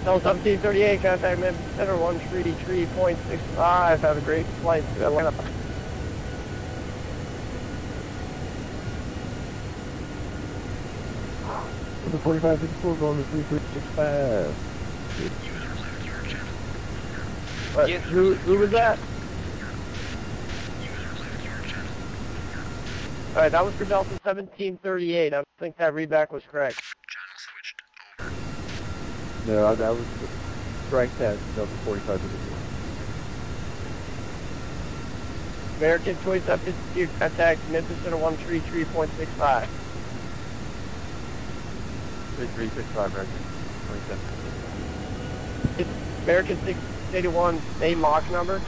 Delta 1738, contact mid center 133.65, have a great flight to Atlanta.
The 4554 going to 3365.
What? Who was that? Alright, that was for Delta 1738. I think that readback was correct.
No, that was strike that Delta 4554.
American Choice up to contact Memphis Center 133.65.
3365, right? 27.
American 681, same Mach number.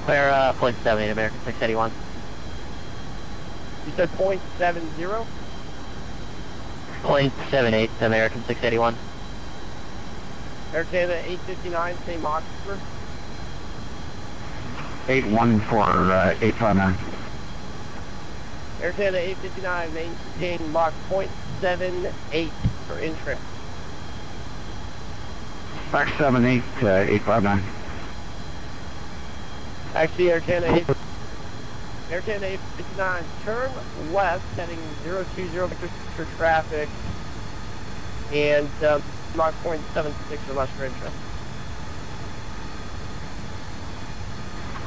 Clear, .78, American 681.
You said .70?
.78, American 681.
Air Canada 859, same Mach number.
814, 859.
Air Canada 859, maintain Mach .78 for intrip.
578, 859.
Actually, Air Canada 859, turn left, heading 020 vector for traffic, and Mach .76 or less for intrip.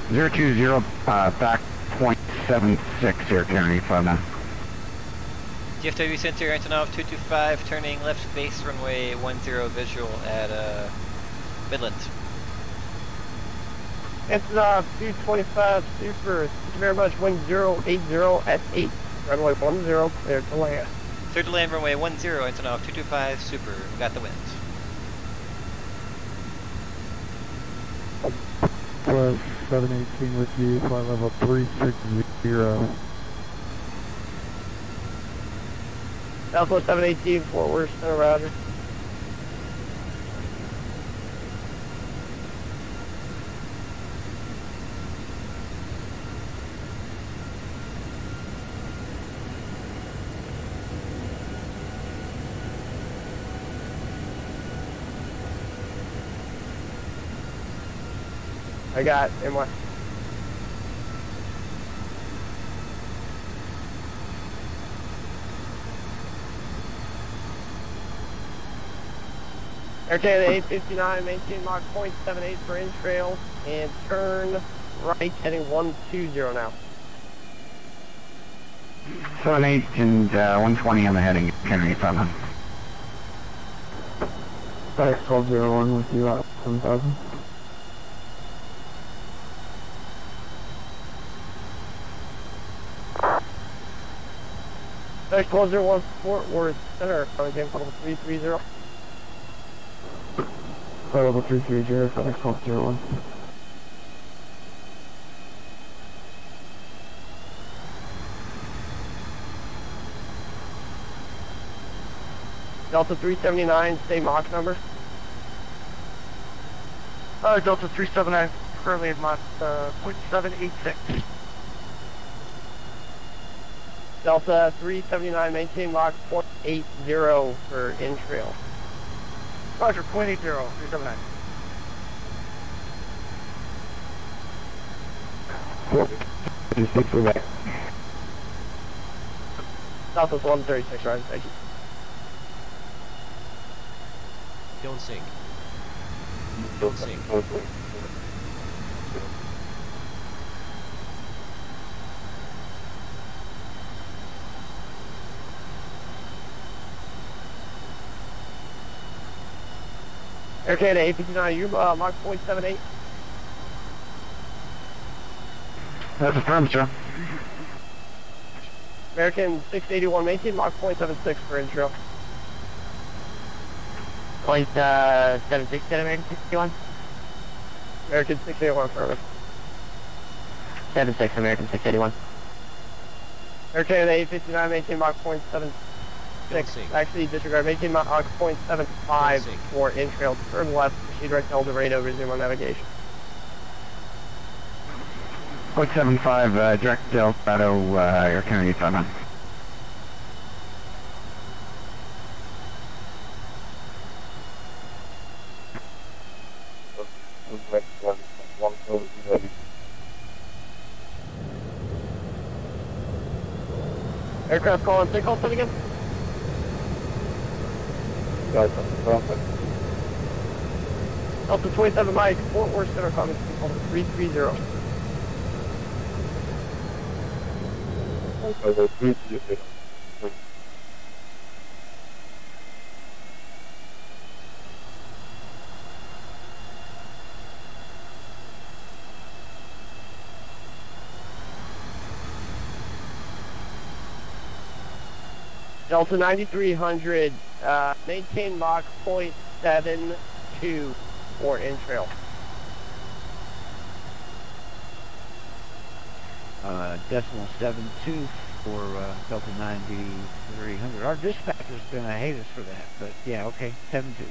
020, back .76, Air Canada 859.
DFW Center, Antonov 225, turning left base runway 10 visual at Midland.
Antonov 225 Super, thank you very much, 1080 at 8, runway 10, clear to land.
Clear to land runway 10, Antonov 225 Super, got the wind.
Plus 718 with you, flight level 360.
Southwest 718, Fort Worth, Center, roger. I got NY. Aircan 859, maintain Mach 0.78 for in trail, and turn right heading 120 now.
78 and 120 on the heading, Kennedy 500.
Back 1201 with you out 7000.
Back 1201 Fort Worth Center, coming in level 330.
Level 330, back 1201.
Delta 379, same Mach number.
Delta 379, currently at Mach 0.786.
Delta 379, maintain Mach 0.80 for in trail.
Roger, 0.80, 379.
We're back.
Southwest 136, right? Thank you.
Don't sink. Don't sink.
Aircan 859, you Mach 0.78.
That's affirmed, sir.
American 681, maintain Mach 0.76 for intro.
0.76 at American 61.
American 681, affirmative.
76, American 681.
Aircan 859, maintain Mach 0.76. Actually, disregard, maintain Mach 0.75 for in trail. Turn left, proceed right to El Dorado, resume on navigation.
0.75, direct to El Dorado, Air Kennedy 500.
Aircraft calling, take call 10 again. Delta 27 Mike, Fort Worth Center, calling 330. Delta 9300, maintain Mach 0.72 for in trail.
Decimal 72 for Delta 9300. Our dispatcher's gonna hate us for that, but yeah, okay, 72.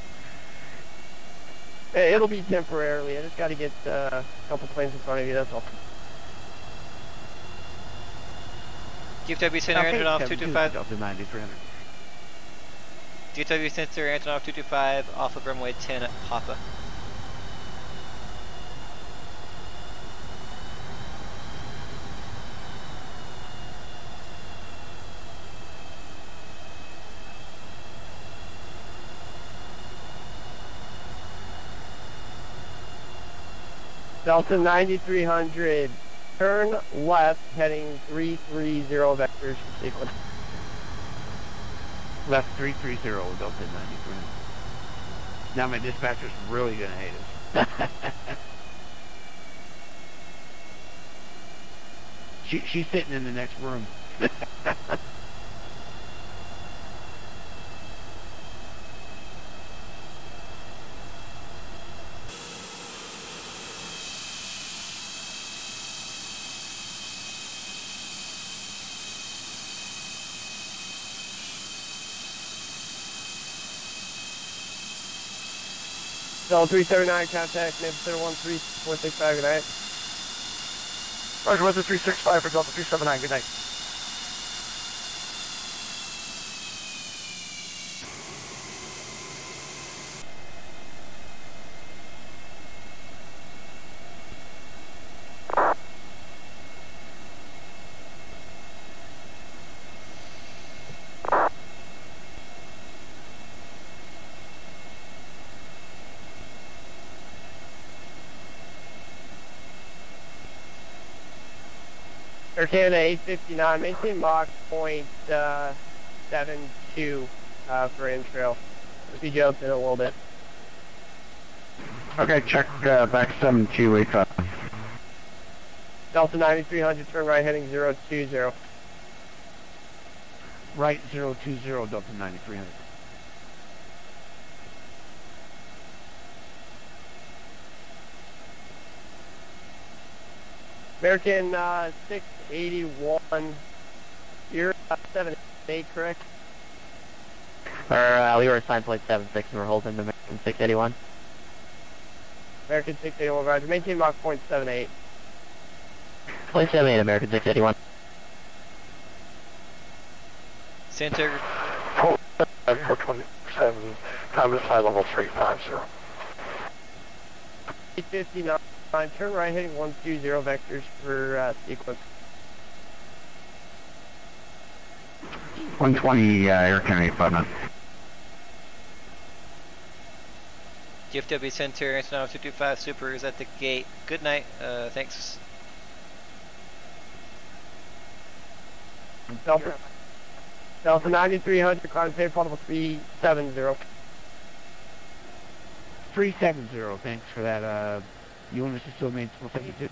It'll be temporarily. I just got to get a couple planes in front of you, that's all.
DFW center engine off 225.
Delta 9300.
DFW center engine off 225, off of runway 10 at Papa.
Delta 9300, turn left, heading 330 vectors for sequence.
Left 330, Delta 9300. Now my dispatcher's really gonna hate us. She's sitting in the next room.
Delta 379, contact, name center 13465, good night.
Roger, weather 365 for Delta 379, good night.
Air Canada 859, maintain Mach point 72 for intrail. We jumped in a little bit.
Okay, check back 7285.
Delta 9300, turn right heading 020.
Right 020, Delta 9300.
American 681, you're 78, correct?
We were assigned flight 76 and we're holding the American 681.
American 681, roger. Maintain Mach point 78.
Flight 78, American 681.
Center.
427, time is high level 350.
859, turn right heading 120 vectors for sequence.
120, Air Canada 859.
GFW Center, International 225 Super is at the gate. Good night. Thanks.
Delta 9300, climb pay portable 370.
370, thanks for that. Units are still made 52.